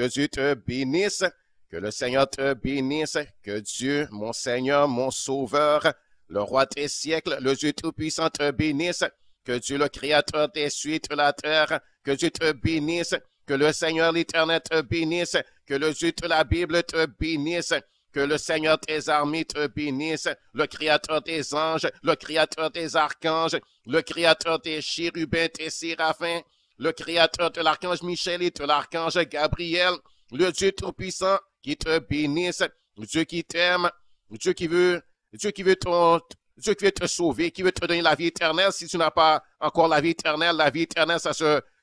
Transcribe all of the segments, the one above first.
Que Dieu te bénisse. Que le Seigneur te bénisse. Que Dieu, mon Seigneur, mon Sauveur, le Roi des siècles, le Dieu Tout-Puissant te bénisse. Que Dieu, le Créateur des cieux et de la terre, que Dieu te bénisse. Que le Seigneur l'Éternel te bénisse. Que le Dieu de la Bible te bénisse. Que le Seigneur des armées te bénisse, le Créateur des anges, le Créateur des archanges, le Créateur des chérubins, des séraphins, le Créateur de l'archange Michel et de l'archange Gabriel, le Dieu Tout-Puissant qui te bénisse, Dieu qui t'aime, Dieu qui veut te sauver, qui veut te donner la vie éternelle. Si tu n'as pas encore la vie éternelle,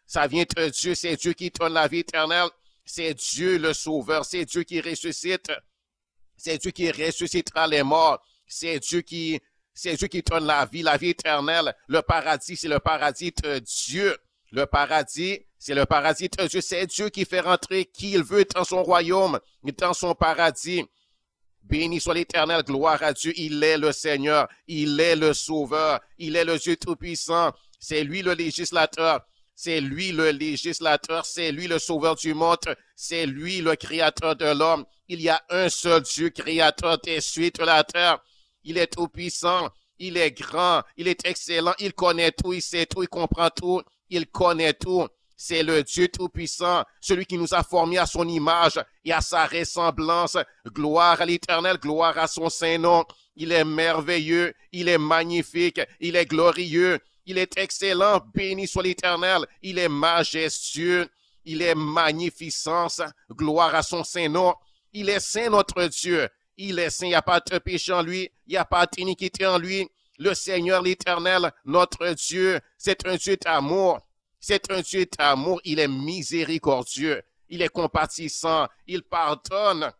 ça vient de Dieu, c'est Dieu qui te donne la vie éternelle, c'est Dieu le Sauveur, c'est Dieu qui ressuscite. C'est Dieu qui ressuscitera les morts. C'est Dieu qui donne la vie éternelle. Le paradis, c'est le paradis de Dieu. Le paradis, c'est le paradis de Dieu. C'est Dieu qui fait rentrer qui il veut dans son royaume, dans son paradis. Béni soit l'Éternel, gloire à Dieu. Il est le Seigneur, il est le Sauveur, il est le Dieu Tout-Puissant. C'est lui le législateur. C'est lui le législateur, c'est lui le sauveur du monde, c'est lui le créateur de l'homme. Il y a un seul Dieu, créateur des cieux et de la terre. Il est tout puissant, il est grand, il est excellent, il connaît tout, il sait tout, il comprend tout, il connaît tout. C'est le Dieu tout-puissant, celui qui nous a formés à son image et à sa ressemblance. Gloire à l'Éternel, gloire à son Saint-Nom. Il est merveilleux, il est magnifique, il est glorieux. Il est excellent, béni soit l'Éternel, il est majestueux, il est magnificence, gloire à son Saint-Nom. Il est saint notre Dieu, il est saint, il n'y a pas de péché en lui, il n'y a pas d'iniquité en lui. Le Seigneur l'Éternel, notre Dieu, c'est un Dieu d'amour, c'est un Dieu d'amour, il est miséricordieux, il est compatissant, il pardonne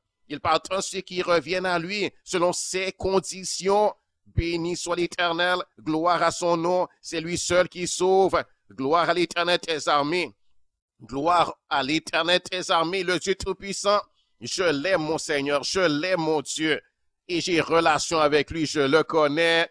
ceux qui reviennent à lui selon ses conditions. Béni soit l'Éternel, gloire à son nom, c'est lui seul qui sauve. Gloire à l'Éternel des armées, gloire à l'Éternel des armées, le Dieu Tout-Puissant. Je l'aime mon Seigneur, je l'aime mon Dieu, et j'ai relation avec lui, je le connais,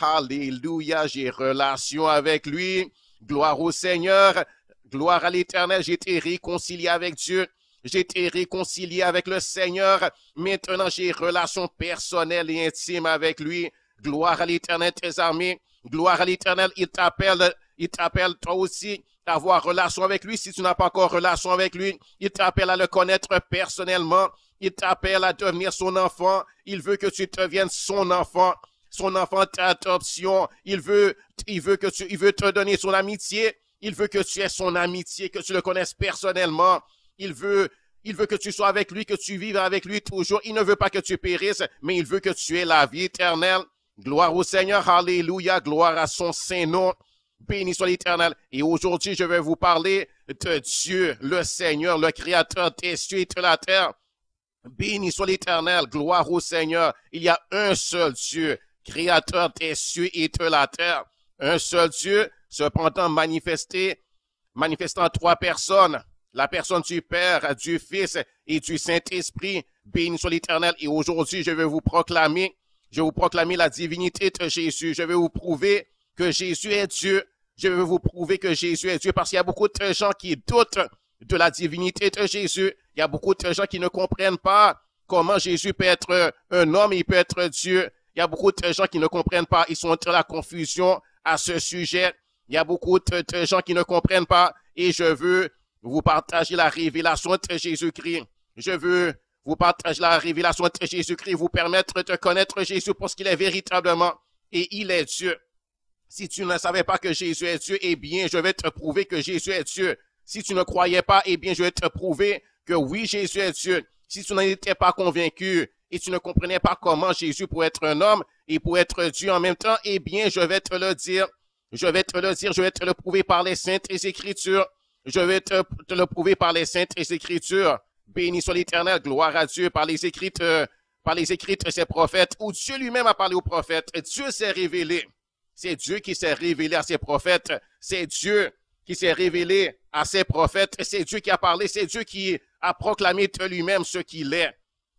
alléluia, j'ai relation avec lui. Gloire au Seigneur, gloire à l'Éternel, j'ai été réconcilié avec Dieu. J'ai été réconcilié avec le Seigneur. Maintenant, j'ai relation personnelle et intime avec lui. Gloire à l'Éternel des armées. Gloire à l'Éternel. Il t'appelle toi aussi à avoir relation avec lui. Si tu n'as pas encore relation avec lui, il t'appelle à le connaître personnellement. Il t'appelle à devenir son enfant. Il veut que tu deviennes son enfant d'adoption. Il veut te donner son amitié. Il veut que tu aies son amitié, que tu le connaisses personnellement. Il veut que tu sois avec lui, que tu vives avec lui toujours. Il ne veut pas que tu périsses, mais il veut que tu aies la vie éternelle. Gloire au Seigneur, alléluia, gloire à son Saint-Nom. Béni soit l'Éternel. Et aujourd'hui, je vais vous parler de Dieu, le Seigneur, le Créateur des cieux et de la terre. Béni soit l'Éternel, gloire au Seigneur. Il y a un seul Dieu, Créateur des cieux et de la terre. Un seul Dieu, cependant manifestant trois personnes. La personne du Père, du Fils et du Saint-Esprit, béni soit l'Éternel. Et aujourd'hui, je vais vous proclamer la divinité de Jésus. Je vais vous prouver que Jésus est Dieu. Je vais vous prouver que Jésus est Dieu parce qu'il y a beaucoup de gens qui doutent de la divinité de Jésus. Il y a beaucoup de gens qui ne comprennent pas comment Jésus peut être un homme et il peut être Dieu. Il y a beaucoup de gens qui ne comprennent pas. Ils sont dans la confusion à ce sujet. Il y a beaucoup de gens qui ne comprennent pas et je veux vous partager la révélation de Jésus-Christ. Je veux vous partager la révélation de Jésus-Christ, vous permettre de connaître Jésus pour ce qu'il est véritablement. Et il est Dieu. Si tu ne savais pas que Jésus est Dieu, eh bien, je vais te prouver que Jésus est Dieu. Si tu ne croyais pas, eh bien, je vais te prouver que oui, Jésus est Dieu. Si tu n'en étais pas convaincu et tu ne comprenais pas comment Jésus pourrait être un homme et pourrait être Dieu en même temps, eh bien, je vais te le dire. Je vais te le prouver par les saintes Écritures. Je vais te le prouver par les saintes Écritures. Béni soit l'Éternel, gloire à Dieu, par les écrits de ses prophètes, où Dieu lui-même a parlé aux prophètes. Dieu s'est révélé. C'est Dieu qui s'est révélé à ses prophètes. C'est Dieu qui s'est révélé à ses prophètes. C'est Dieu qui a parlé. C'est Dieu qui a proclamé de lui-même ce qu'il est.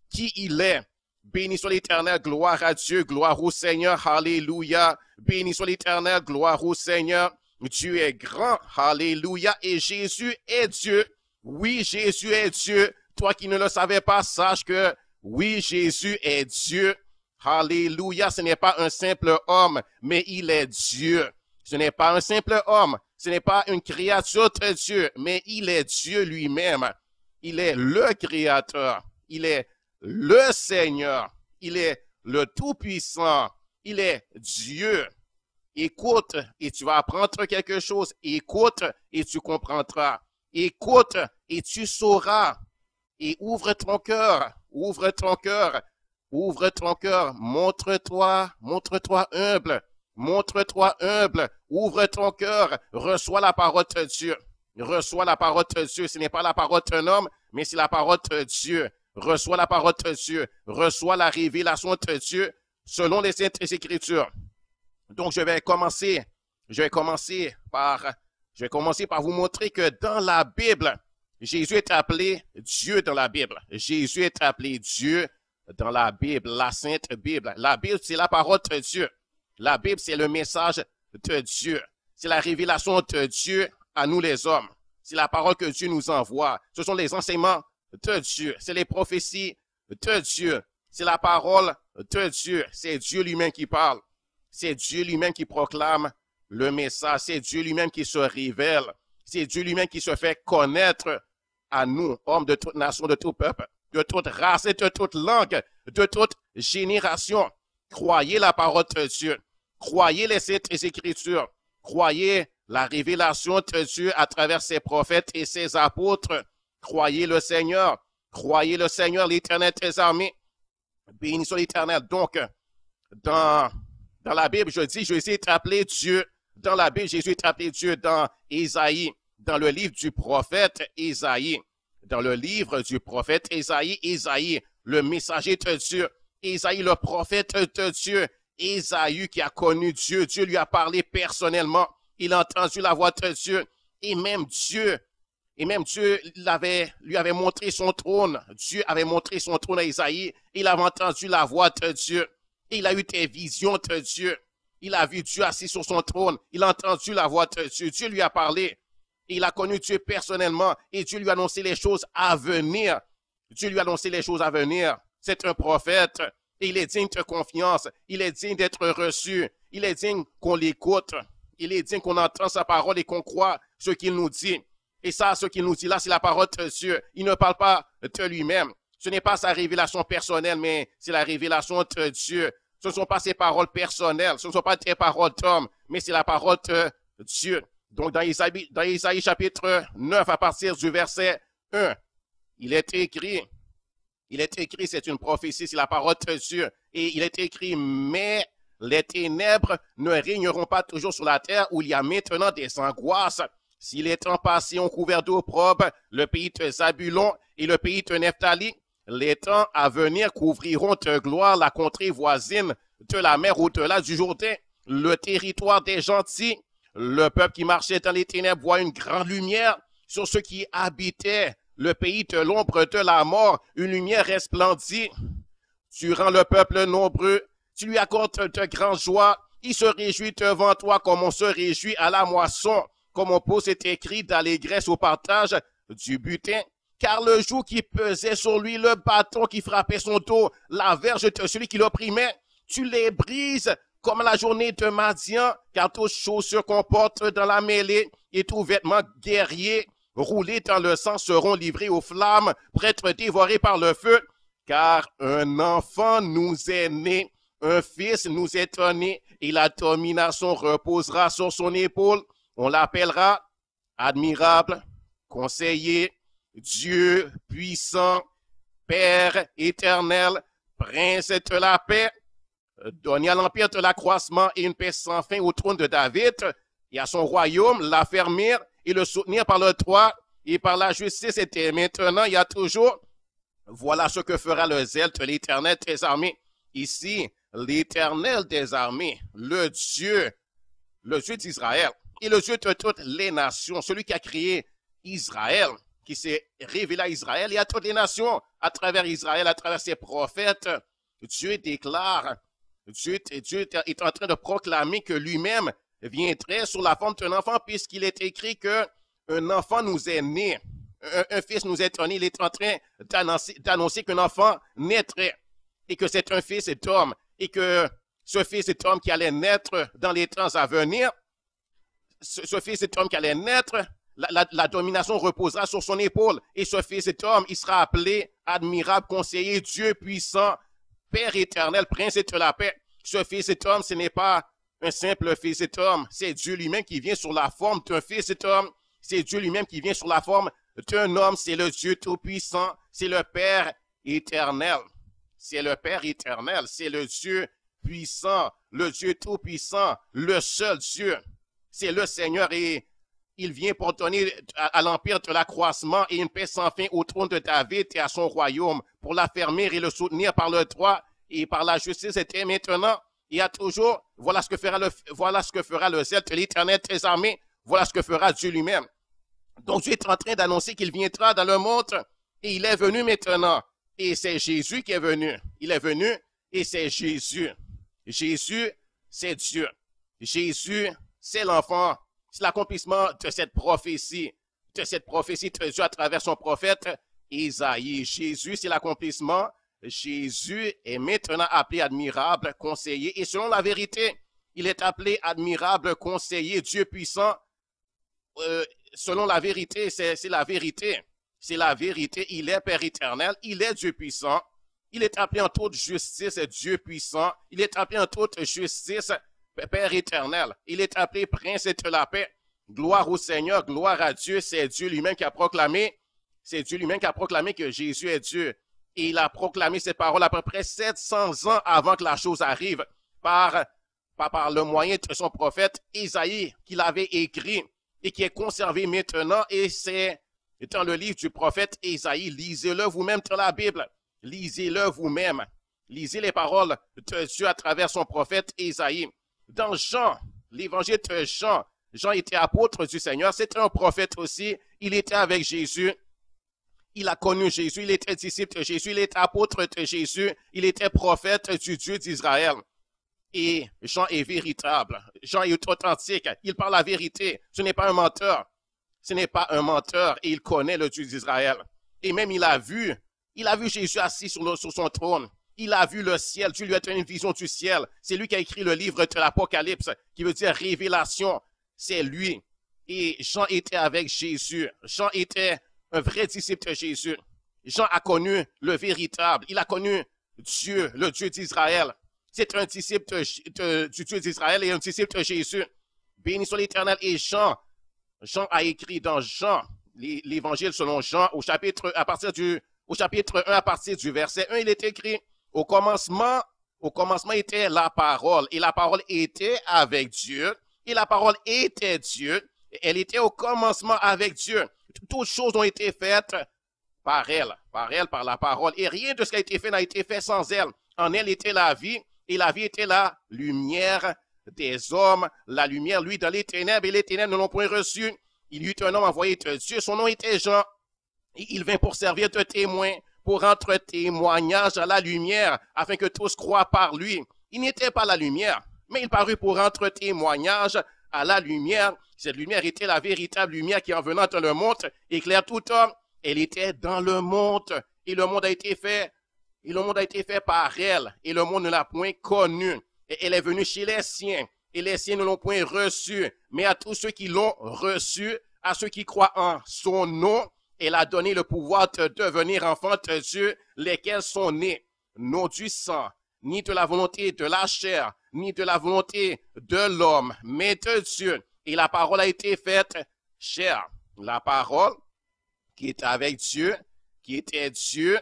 Qui il est. Béni soit l'Éternel, gloire à Dieu, gloire au Seigneur, alléluia. Béni soit l'Éternel, gloire au Seigneur. Dieu est grand, alléluia, et Jésus est Dieu. Oui, Jésus est Dieu. Toi qui ne le savais pas, sache que oui, Jésus est Dieu. Alléluia, ce n'est pas un simple homme, mais il est Dieu. Ce n'est pas un simple homme, ce n'est pas une créature de Dieu, mais il est Dieu lui-même. Il est le Créateur, il est le Seigneur, il est le Tout-Puissant, il est Dieu. Écoute et tu vas apprendre quelque chose. Écoute et tu comprendras. Écoute et tu sauras. Et ouvre ton cœur, ouvre ton cœur, ouvre ton cœur. Montre-toi humble. Montre-toi humble. Ouvre ton cœur. Reçois la parole de Dieu. Reçois la parole de Dieu. Ce n'est pas la parole d'un homme, mais c'est la parole de Dieu. Reçois la parole de Dieu. Reçois la révélation de Dieu selon les Saintes Écritures. Donc, je vais commencer par vous montrer que dans la Bible, Jésus est appelé Dieu dans la Bible. Jésus est appelé Dieu dans la Bible, la Sainte Bible. La Bible, c'est la parole de Dieu. La Bible, c'est le message de Dieu. C'est la révélation de Dieu à nous les hommes. C'est la parole que Dieu nous envoie. Ce sont les enseignements de Dieu. C'est les prophéties de Dieu. C'est la parole de Dieu. C'est Dieu lui-même qui parle. C'est Dieu lui-même qui proclame le message. C'est Dieu lui-même qui se révèle. C'est Dieu lui-même qui se fait connaître à nous, hommes de toute nation, de tout peuple, de toute race et de toute langue, de toute génération. Croyez la parole de Dieu. Croyez les Saintes Écritures. Croyez la révélation de Dieu à travers ses prophètes et ses apôtres. Croyez le Seigneur. Croyez le Seigneur, l'Éternel des armées. Bénissons l'Éternel. Donc, dans la Bible, je dis, Jésus est appelé Dieu. Dans la Bible, Jésus est appelé Dieu dans Ésaïe, dans le livre du prophète Ésaïe. Dans le livre du prophète Ésaïe, Ésaïe, le messager de Dieu. Ésaïe, le prophète de Dieu. Ésaïe qui a connu Dieu. Dieu lui a parlé personnellement. Il a entendu la voix de Dieu. Et même Dieu lui avait montré son trône. Dieu avait montré son trône à Ésaïe. Il avait entendu la voix de Dieu. Il a eu des visions de Dieu. Il a vu Dieu assis sur son trône. Il a entendu la voix de Dieu. Dieu lui a parlé. Il a connu Dieu personnellement et Dieu lui a annoncé les choses à venir. Dieu lui a annoncé les choses à venir. C'est un prophète et il est digne de confiance. Il est digne d'être reçu. Il est digne qu'on l'écoute. Il est digne qu'on entende sa parole et qu'on croit ce qu'il nous dit. Et ça, ce qu'il nous dit là, c'est la parole de Dieu. Il ne parle pas de lui-même. Ce n'est pas sa révélation personnelle, mais c'est la révélation de Dieu. Ce ne sont pas ses paroles personnelles, ce ne sont pas des paroles d'homme, mais c'est la parole de Dieu. Donc, dans Isaïe chapitre 9, à partir du verset 1, il est écrit, c'est une prophétie, c'est la parole de Dieu. Et il est écrit, mais les ténèbres ne régneront pas toujours sur la terre où il y a maintenant des angoisses. Si les temps passés ont couvert d'opprobre le pays de Zabulon et le pays de Nephtali, les temps à venir couvriront de gloire la contrée voisine de la mer au-delà du Jourdain, le territoire des gentils. Le peuple qui marchait dans les ténèbres voit une grande lumière. Sur ceux qui habitaient le pays de l'ombre de la mort, une lumière resplendit. Tu rends le peuple nombreux, tu lui accordes de grandes joies. Il se réjouit devant toi comme on se réjouit à la moisson, comme on pose cet écrit d'allégresse au partage du butin. Car le joug qui pesait sur lui, le bâton qui frappait son dos, la verge de celui qui l'opprimait, tu les brises comme la journée de Madian, car toutes chaussures qu'on porte dans la mêlée et tous vêtements guerriers roulés dans le sang seront livrés aux flammes, prêts à être dévorés par le feu. Car un enfant nous est né, un fils nous est donné, et la domination reposera sur son épaule. On l'appellera admirable, conseiller, Dieu puissant, Père éternel, Prince de la paix, donné à l'empire de l'accroissement et une paix sans fin au trône de David et à son royaume, l'affermir et le soutenir par le droit et par la justice et maintenant et à toujours. Voilà ce que fera le zèle de l'Éternel des armées. Ici, l'Éternel des armées, le Dieu d'Israël et le Dieu de toutes les nations, celui qui a créé Israël, qui s'est révélé à Israël et à toutes les nations, à travers Israël, à travers ses prophètes. Dieu déclare, Dieu est en train de proclamer que lui-même viendrait sous la forme d'un enfant, puisqu'il est écrit qu'un enfant nous est né. un fils nous est donné. Il est en train d'annoncer qu'un enfant naîtrait et que c'est un fils d'homme et que ce fils d'homme qui allait naître dans les temps à venir, ce fils d'homme qui allait naître, la domination reposera sur son épaule. Et ce fils d'homme, il sera appelé admirable, conseiller, Dieu puissant, Père éternel, prince de la paix. Ce fils d'homme, ce n'est pas un simple fils d'homme, c'est Dieu lui-même qui vient sur la forme d'un fils d'homme. C'est Dieu lui-même qui vient sur la forme d'un homme. C'est le Dieu tout-puissant. C'est le Père éternel. C'est le Père éternel. C'est le Dieu puissant, le Dieu tout-puissant, le seul Dieu. C'est le Seigneur et il vient pour donner à l'empire de l'accroissement et une paix sans fin au trône de David et à son royaume, pour l'affermir et le soutenir par le droit et par la justice et maintenant et à toujours. Voilà ce que fera le zèle de l'Éternel des armées. Voilà ce que fera Dieu lui-même. Donc Dieu est en train d'annoncer qu'il viendra dans le monde et il est venu maintenant. Et c'est Jésus qui est venu. Il est venu et c'est Jésus. Jésus, c'est Dieu. Jésus, c'est l'enfant. C'est l'accomplissement de cette prophétie de Dieu à travers son prophète Isaïe. Jésus, c'est l'accomplissement. Jésus est maintenant appelé admirable, conseiller. Et selon la vérité, il est appelé admirable, conseiller, Dieu puissant. Selon la vérité, c'est la vérité. C'est la vérité. Il est Père éternel. Il est Dieu puissant. Il est appelé en toute justice Dieu puissant. Il est appelé en toute justice Père éternel. Il est appelé Prince de la paix. Gloire au Seigneur, gloire à Dieu. C'est Dieu lui-même qui a proclamé. C'est Dieu lui-même qui a proclamé que Jésus est Dieu. Et il a proclamé ces paroles à peu près 700 ans avant que la chose arrive par le moyen de son prophète Isaïe qu'il avait écrit et qui est conservé maintenant. Et c'est dans le livre du prophète Isaïe. Lisez-le vous-même dans la Bible. Lisez-le vous-même. Lisez les paroles de Dieu à travers son prophète Isaïe. Dans Jean, l'évangile de Jean, Jean était apôtre du Seigneur. C'était un prophète aussi. Il était avec Jésus. Il a connu Jésus. Il était disciple de Jésus. Il était apôtre de Jésus. Il était prophète du Dieu d'Israël. Et Jean est véritable. Jean est authentique. Il parle la vérité. Ce n'est pas un menteur. Ce n'est pas un menteur. Et il connaît le Dieu d'Israël. Et même il a vu Jésus assis sur son trône. Il a vu le ciel. Dieu lui a donné une vision du ciel. C'est lui qui a écrit le livre de l'Apocalypse, qui veut dire révélation. C'est lui. Et Jean était avec Jésus. Jean était un vrai disciple de Jésus. Jean a connu le véritable. Il a connu Dieu, le Dieu d'Israël. C'est un disciple du Dieu d'Israël et un disciple de Jésus. Béni soit l'Éternel. Et Jean a écrit dans Jean, l'évangile selon Jean, au chapitre 1, à partir du verset 1, il est écrit, au commencement était la parole, et la parole était avec Dieu, et la parole était Dieu, et elle était au commencement avec Dieu. Toutes choses ont été faites par elle, par la parole, et rien de ce qui a été fait n'a été fait sans elle. En elle était la vie, et la vie était la lumière des hommes, la lumière, lui, dans les ténèbres, et les ténèbres ne l'ont point reçu. Il y eut un homme envoyé de Dieu, son nom était Jean, et il vint pour servir de témoin, pour rendre témoignage à la lumière, afin que tous croient par lui. Il n'était pas la lumière, mais il parut pour rendre témoignage à la lumière. Cette lumière était la véritable lumière qui, en venant dans le monde, éclaire tout homme. Elle était dans le monde, et le monde a été fait par elle, et le monde ne l'a point connue. Et elle est venue chez les siens, et les siens ne l'ont point reçue. Mais à tous ceux qui l'ont reçue, à ceux qui croient en son nom, elle a donné le pouvoir de devenir enfants de Dieu, lesquels sont nés, non du sang, ni de la volonté de la chair, ni de la volonté de l'homme, mais de Dieu. Et la parole a été faite chair. La parole qui était avec Dieu, qui était Dieu,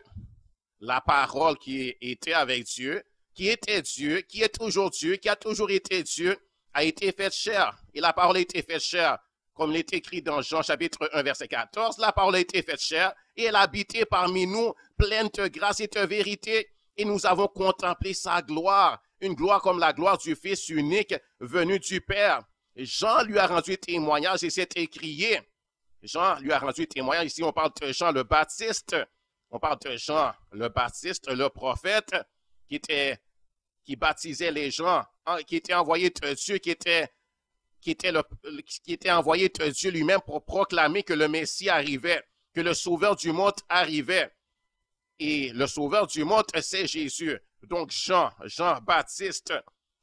la parole qui était avec Dieu, qui était Dieu, qui est toujours Dieu, qui a toujours été Dieu, a été faite chair. Et la parole a été faite chair. Comme il est écrit dans Jean chapitre 1, verset 14, la parole a été faite chair et elle a habité parmi nous, pleine de grâce et de vérité. Et nous avons contemplé sa gloire, une gloire comme la gloire du Fils unique venu du Père. Jean lui a rendu témoignage et s'est écrié. Jean lui a rendu témoignage. Ici, on parle de Jean le Baptiste. On parle de Jean le Baptiste, le prophète, qui baptisait les gens, qui était envoyé de Dieu, qui était envoyé de Dieu lui-même pour proclamer que le Messie arrivait, que le sauveur du monde arrivait. Et le sauveur du monde, c'est Jésus. Donc Jean-Baptiste,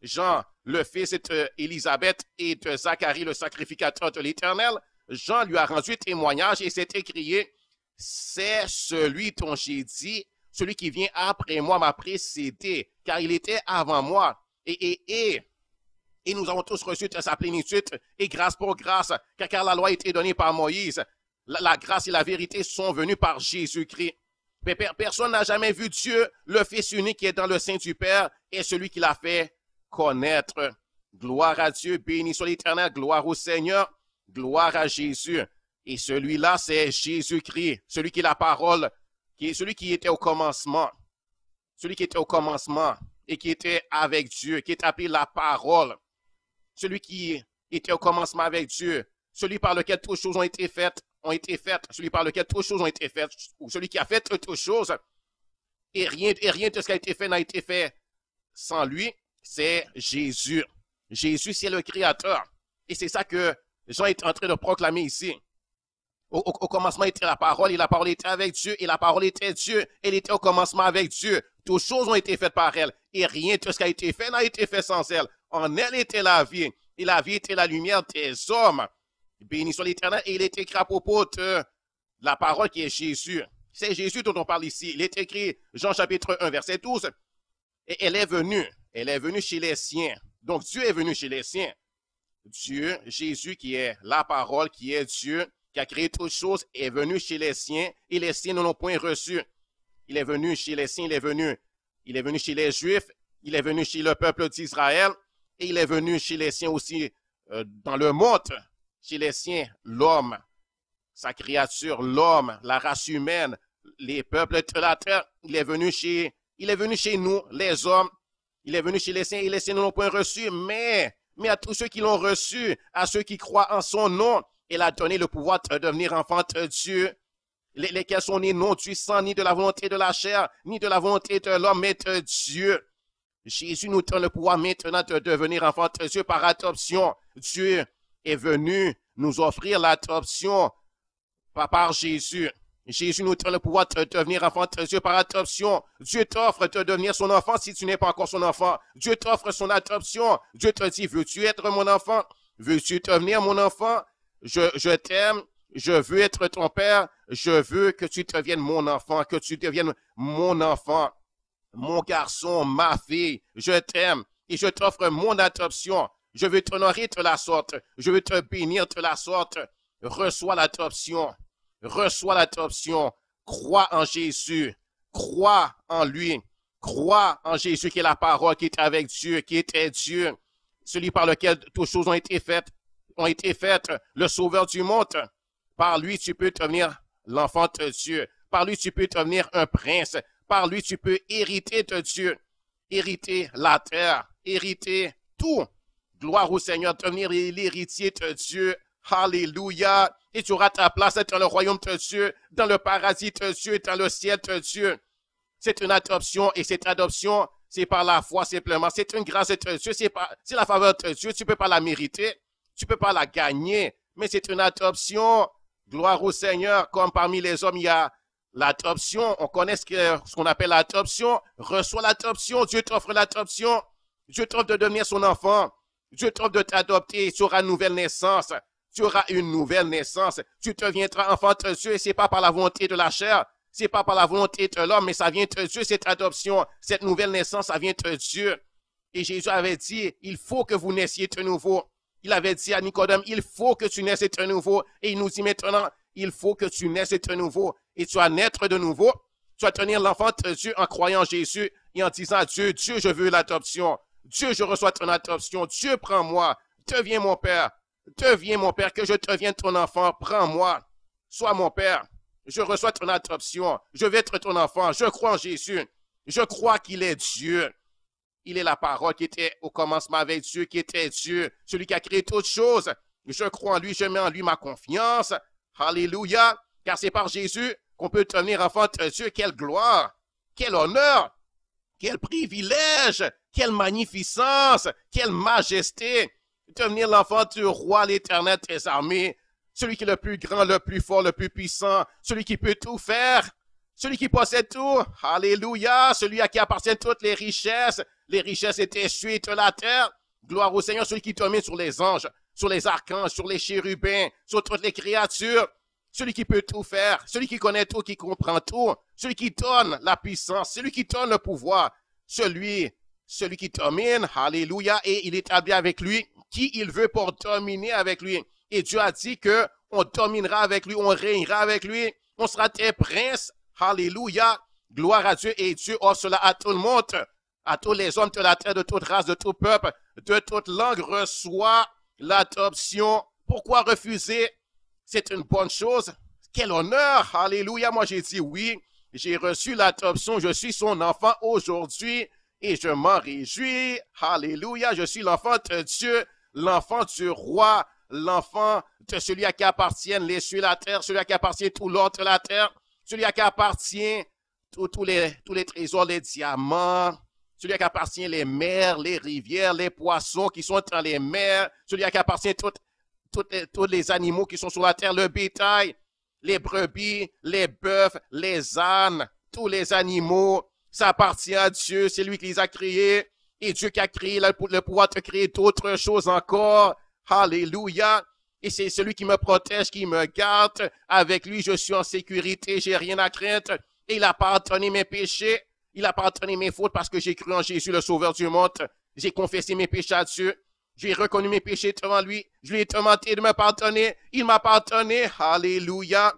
Jean, le fils d'Élisabeth et de Zacharie, le sacrificateur de l'Éternel, Jean lui a rendu témoignage et s'est écrié, c'est celui dont j'ai dit, celui qui vient après moi m'a précédé, car il était avant moi. Et nous avons tous reçu de sa plénitude, et grâce pour grâce, car la loi a été donnée par Moïse. La grâce et la vérité sont venues par Jésus-Christ. Personne n'a jamais vu Dieu, le Fils unique qui est dans le sein du Père, et celui qui l'a fait connaître. Gloire à Dieu, béni soit l'Éternel, gloire au Seigneur, gloire à Jésus. Et celui-là, c'est Jésus-Christ, celui qui est la parole, qui est celui qui était au commencement. Celui qui était au commencement et qui était avec Dieu, qui est appelé la parole. Celui qui était au commencement avec Dieu, celui par lequel toutes choses ont été faites, celui par lequel toutes choses ont été faites, ou celui qui a fait toutes choses, et rien de ce qui a été fait n'a été fait sans lui, c'est Jésus. Jésus, c'est le Créateur. Et c'est ça que Jean est en train de proclamer ici. Au commencement était la parole, et la parole était avec Dieu, et la parole était Dieu, elle était au commencement avec Dieu. Toutes choses ont été faites par elle, et rien de ce qui a été fait n'a été fait sans elle. En elle était la vie, et la vie était la lumière des hommes. Béni soit l'Éternel, et il est écrit à propos de la parole qui est Jésus. C'est Jésus dont on parle ici. Il est écrit, Jean chapitre 1, verset 12, et elle est venue chez les siens. Donc Dieu est venu chez les siens. Dieu, Jésus qui est la parole, qui est Dieu, qui a créé toutes choses, est venu chez les siens, et les siens ne l'ont point reçu. Il est venu chez les siens, il est venu chez les Juifs, il est venu chez le peuple d'Israël, et il est venu chez les siens aussi dans le monde, chez les siens, l'homme, sa créature, l'homme, la race humaine, les peuples de la terre. Il est venu chez nous, les hommes, il est venu chez les siens, et les siens ne l'ont point reçu, mais à tous ceux qui l'ont reçu, à ceux qui croient en son nom, il a donné le pouvoir de devenir enfant de Dieu, lesquels sont nés non du sang, ni de la volonté de la chair, ni de la volonté de l'homme, mais de Dieu. Jésus nous donne le pouvoir maintenant de devenir enfant de Dieu par adoption. Dieu est venu nous offrir l'adoption par Jésus. Jésus nous donne le pouvoir de devenir enfant de Dieu par adoption. Dieu t'offre de devenir son enfant si tu n'es pas encore son enfant. Dieu t'offre son adoption. Dieu te dit, veux-tu être mon enfant? Veux-tu devenir mon enfant? Je t'aime. Je veux être ton père. Je veux que tu deviennes mon enfant, que tu deviennes mon enfant, mon garçon, ma fille. Je t'aime et je t'offre mon adoption. Je veux t'honorer de la sorte. Je veux te bénir de la sorte. Reçois l'adoption. Reçois l'adoption. Crois en Jésus. Crois en lui. Crois en Jésus qui est la parole, qui est avec Dieu, qui était Dieu. Celui par lequel toutes choses ont été faites, le sauveur du monde. Par lui, tu peux devenir l'enfant de Dieu. Par lui, tu peux devenir un prince. Par lui, tu peux hériter de Dieu. Hériter la terre. Hériter tout. Gloire au Seigneur, devenir l'héritier de Dieu. Alléluia. Et tu auras ta place dans le royaume de Dieu, dans le paradis de Dieu, dans le ciel de Dieu. C'est une adoption, et cette adoption, c'est par la foi simplement. C'est une grâce de Dieu, c'est la faveur de Dieu. Tu ne peux pas la mériter, tu ne peux pas la gagner, mais c'est une adoption. Gloire au Seigneur, comme parmi les hommes, il y a l'adoption. On connaît ce qu'on appelle l'adoption. Reçois l'adoption, Dieu t'offre l'adoption. Dieu t'offre de devenir son enfant. Dieu t'offre de t'adopter, tu auras une nouvelle naissance. Tu auras une nouvelle naissance. Tu deviendras enfant de Dieu, et ce n'est pas par la volonté de la chair, ce n'est pas par la volonté de l'homme, mais ça vient de Dieu, cette adoption, cette nouvelle naissance, ça vient de Dieu. Et Jésus avait dit, il faut que vous naissiez de nouveau. Il avait dit à Nicodème, il faut que tu naisses de nouveau. Et il nous dit maintenant, il faut que tu naisses de nouveau. Et tu vas naître de nouveau. Tu vas tenir l'enfant de Dieu en croyant en Jésus et en disant à Dieu, Dieu, je veux l'adoption. Dieu, je reçois ton adoption. Dieu, prends-moi. Deviens mon Père. Deviens mon Père, que je devienne ton enfant. Prends-moi. Sois mon Père. Je reçois ton adoption. Je veux être ton enfant. Je crois en Jésus. Je crois qu'il est Dieu. Il est la parole qui était au commencement avec Dieu, qui était Dieu, celui qui a créé toutes choses. Je crois en lui, je mets en lui ma confiance. Alléluia. Car c'est par Jésus qu'on peut devenir enfant de Dieu. Quelle gloire, quel honneur, quel privilège, quelle magnificence, quelle majesté. Devenir l'enfant du roi, l'Éternel des armées. celui qui est le plus grand, le plus fort, le plus puissant, celui qui peut tout faire, celui qui possède tout. Alléluia, celui à qui appartiennent toutes les richesses étaient suites de la terre. Gloire au Seigneur, celui qui domine sur les anges, sur les archanges, sur les chérubins, sur toutes les créatures. Celui qui peut tout faire, celui qui connaît tout, qui comprend tout, celui qui donne la puissance, celui qui donne le pouvoir, celui qui domine, alléluia, et il établit avec lui qui il veut pour dominer avec lui. Et Dieu a dit que on dominera avec lui, on régnera avec lui, on sera des princes, alléluia, gloire à Dieu, et Dieu offre cela à tout le monde, à tous les hommes de la terre, de toute race, de tout peuple, de toute langue, reçoit l'adoption. Pourquoi refuser? C'est une bonne chose. Quel honneur! Alléluia! Moi, j'ai dit oui. J'ai reçu l'adoption. Je suis son enfant aujourd'hui et je m'en réjouis. Alléluia! Je suis l'enfant de Dieu, l'enfant du roi, l'enfant de celui à qui appartiennent les cieux et la terre, celui à qui appartient tout l'ordre de la terre, celui à qui appartient tous les trésors, les diamants, celui à qui appartient les mers, les rivières, les poissons qui sont dans les mers, celui à qui appartient tous les animaux qui sont sur la terre, le bétail, les brebis, les bœufs, les ânes, tous les animaux, ça appartient à Dieu, c'est lui qui les a créés, et Dieu qui a créé le pouvoir de créer d'autres choses encore, alléluia, et c'est celui qui me protège, qui me garde, avec lui je suis en sécurité, j'ai rien à craindre, et il a pardonné mes péchés, il a pardonné mes fautes parce que j'ai cru en Jésus, le sauveur du monde, j'ai confessé mes péchés à Dieu, j'ai reconnu mes péchés devant lui. Je lui ai demandé de me pardonner. Il m'a pardonné. Alléluia.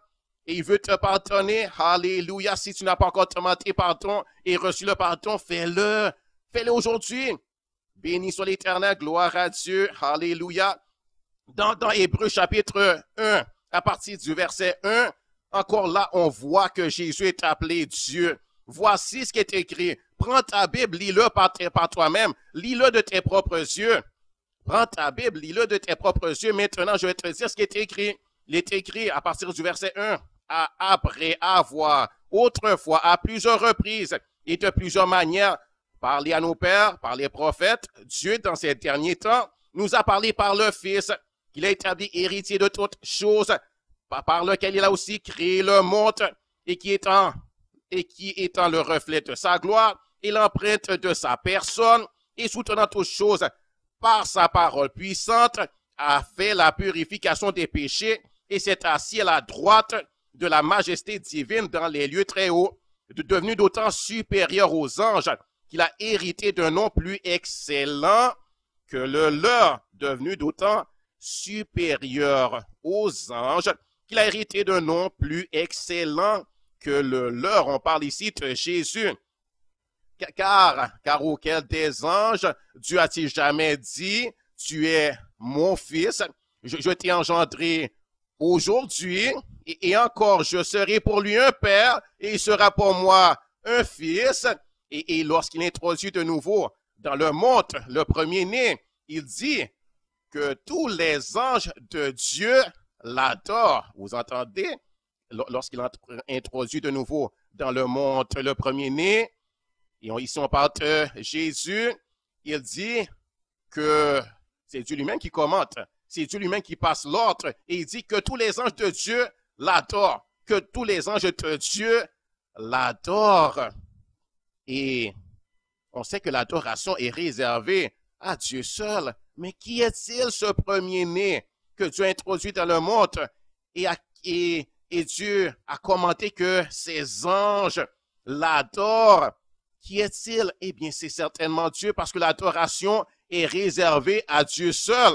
Et il veut te pardonner. Alléluia. Si tu n'as pas encore demandé pardon et reçu le pardon, fais-le. Fais-le aujourd'hui. Béni soit l'Éternel. Gloire à Dieu. Alléluia. Dans Hébreux chapitre 1, à partir du verset 1, encore là, on voit que Jésus est appelé Dieu. Voici ce qui est écrit. Prends ta Bible, lis-le par toi-même. Lis-le de tes propres yeux. Prends ta Bible, lis-le de tes propres yeux. Maintenant, je vais te dire ce qui est écrit. Il est écrit à partir du verset 1. Après avoir, autrefois, à plusieurs reprises et de plusieurs manières, parlé à nos pères, par les prophètes, Dieu, dans ces derniers temps, nous a parlé par le Fils, qu'il a établi héritier de toutes choses, par lequel il a aussi créé le monde, et qui étant le reflet de sa gloire et l'empreinte de sa personne, et soutenant toutes choses, par sa parole puissante, a fait la purification des péchés et s'est assis à la droite de la majesté divine dans les lieux très hauts, devenu d'autant supérieur aux anges qu'il a hérité d'un nom plus excellent que le leur, devenu d'autant supérieur aux anges qu'il a hérité d'un nom plus excellent que le leur. On parle ici de Jésus. Car auquel des anges, Dieu a-t-il jamais dit, tu es mon fils, je t'ai engendré aujourd'hui, et encore, je serai pour lui un père, et il sera pour moi un fils. Et lorsqu'il introduit de nouveau dans le monde, le premier-né, il dit que tous les anges de Dieu l'adorent. Vous entendez? Lorsqu'il introduit de nouveau dans le monde, le premier-né, et ici, on parle de Jésus. Il dit que c'est Dieu lui-même qui commente. C'est Dieu lui-même qui passe l'ordre. Et il dit que tous les anges de Dieu l'adorent. Que tous les anges de Dieu l'adorent. Et on sait que l'adoration est réservée à Dieu seul. Mais qui est-il, ce premier-né que Dieu a introduit dans le monde? Et Dieu a commenté que ses anges l'adorent. Qui est-il? Eh bien, c'est certainement Dieu, parce que l'adoration est réservée à Dieu seul.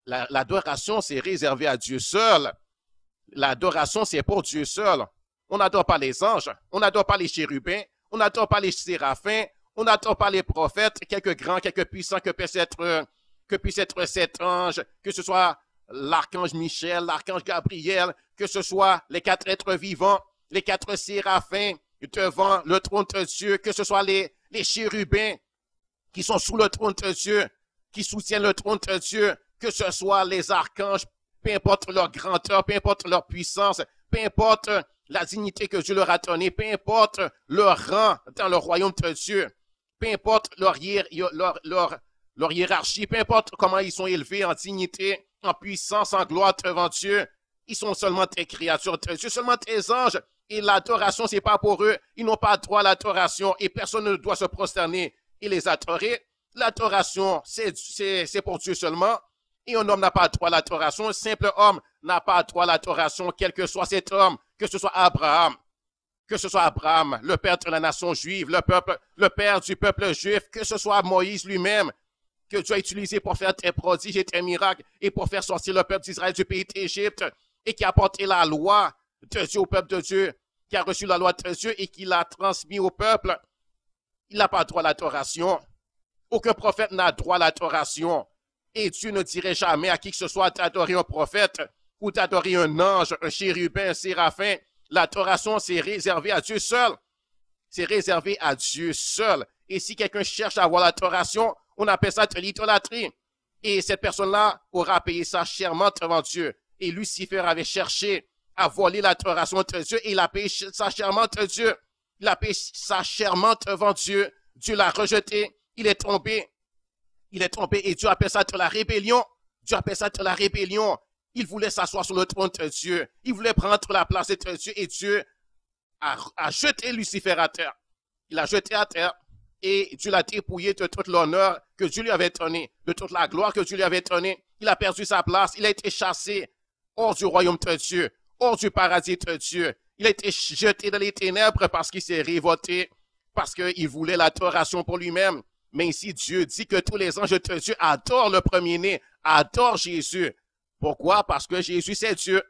L'adoration, c'est réservé à Dieu seul. L'adoration, c'est pour Dieu seul. On n'adore pas les anges, on n'adore pas les chérubins, on n'adore pas les séraphins, on n'adore pas les prophètes, quelques grands, quelques puissants que puisse être cet ange, que ce soit l'archange Michel, l'archange Gabriel, que ce soit les 4 êtres vivants, les 4 séraphins, devant le trône de Dieu, que ce soit les chérubins qui sont sous le trône de Dieu, qui soutiennent le trône de Dieu, que ce soit les archanges, peu importe leur grandeur, peu importe leur puissance, peu importe la dignité que Dieu leur a donnée, peu importe leur rang dans le royaume de Dieu, peu importe leur hiérarchie, peu importe comment ils sont élevés en dignité, en puissance, en gloire devant Dieu. Ils sont seulement tes créatures de Dieu, seulement tes anges. Et l'adoration, ce n'est pas pour eux. Ils n'ont pas droit à l'adoration et personne ne doit se prosterner et les adorer. L'adoration, c'est pour Dieu seulement. Et un homme n'a pas droit à l'adoration. Un simple homme n'a pas droit à l'adoration, quel que soit cet homme, que ce soit Abraham, le père de la nation juive, le père du peuple juif, que ce soit Moïse lui-même, que Dieu a utilisé pour faire tes prodiges et tes miracles et pour faire sortir le peuple d'Israël du pays d'Égypte et qui a apporté la loi de Dieu au peuple de Dieu, qui a reçu la loi de Dieu et qui l'a transmis au peuple. Il n'a pas droit à l'adoration. Aucun prophète n'a droit à l'adoration. Et Dieu ne dirait jamais à qui que ce soit d'adorer un prophète ou d'adorer un ange, un chérubin, un séraphin. L'adoration, c'est réservé à Dieu seul. C'est réservé à Dieu seul. Et si quelqu'un cherche à avoir l'adoration, on appelle ça de l'idolâtrie. Et cette personne-là aura payé ça chèrement devant Dieu. Et Lucifer avait cherché à voler l'adoration de Dieu et il a payé ça chèrement de Dieu. Il a payé ça chèrement devant Dieu. Dieu l'a rejeté. Il est tombé. Et Dieu appelle ça de la rébellion. Dieu appelle ça de la rébellion. Il voulait s'asseoir sur le trône de Dieu. Il voulait prendre la place de Dieu et Dieu a jeté Lucifer à terre. Il l'a jeté à terre et Dieu l'a dépouillé de tout l'honneur que Dieu lui avait donné, de toute la gloire que Dieu lui avait donnée. Il a perdu sa place. Il a été chassé hors du royaume de Dieu, hors du paradis de Dieu. Il a été jeté dans les ténèbres parce qu'il s'est révolté, parce qu'il voulait l'adoration pour lui-même. Mais ici, Dieu dit que tous les anges de Dieu adorent le premier-né, adorent Jésus. Pourquoi? Parce que Jésus, c'est Dieu.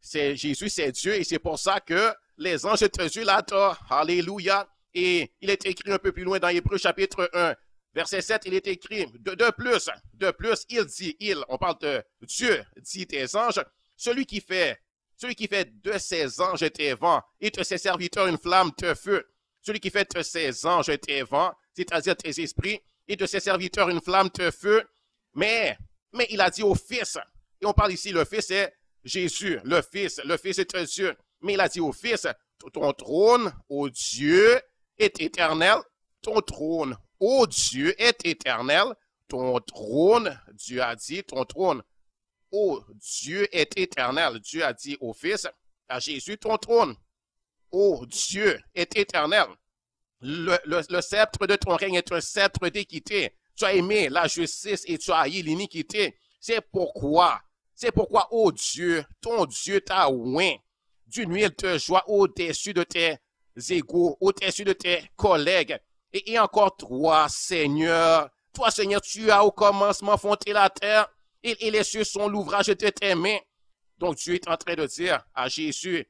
Jésus, c'est Dieu et c'est pour ça que les anges de Dieu l'adorent. Alléluia. Et il est écrit un peu plus loin dans Hébreux chapitre 1, verset 7, il est écrit, de plus, il dit, on parle de Dieu, dit des anges, celui qui fait de ses anges tes vents et de ses serviteurs une flamme de feu. Celui qui fait de ses anges tes vents, c'est-à-dire tes esprits, et de ses serviteurs une flamme de feu. Mais il a dit au Fils, et on parle ici, le Fils c'est Jésus, le Fils est un Dieu. Mais il a dit au Fils, ton trône, ô Dieu, est éternel. Ton trône, ô Dieu, est éternel. Ton trône, Dieu a dit, ton trône, ô Dieu, est éternel. Dieu a dit au Fils, à Jésus, ton trône, ô Dieu, est éternel. Le sceptre de ton règne est un sceptre d'équité. Tu as aimé la justice et tu as haï l'iniquité. C'est pourquoi, ô Dieu, ton Dieu t'a oint d'une huile de joie au-dessus de tes égaux, au-dessus de tes collègues. Et encore toi, Seigneur, tu as au commencement fondé la terre et les cieux sont l'ouvrage de tes mains. Donc Dieu est en train de dire à Jésus,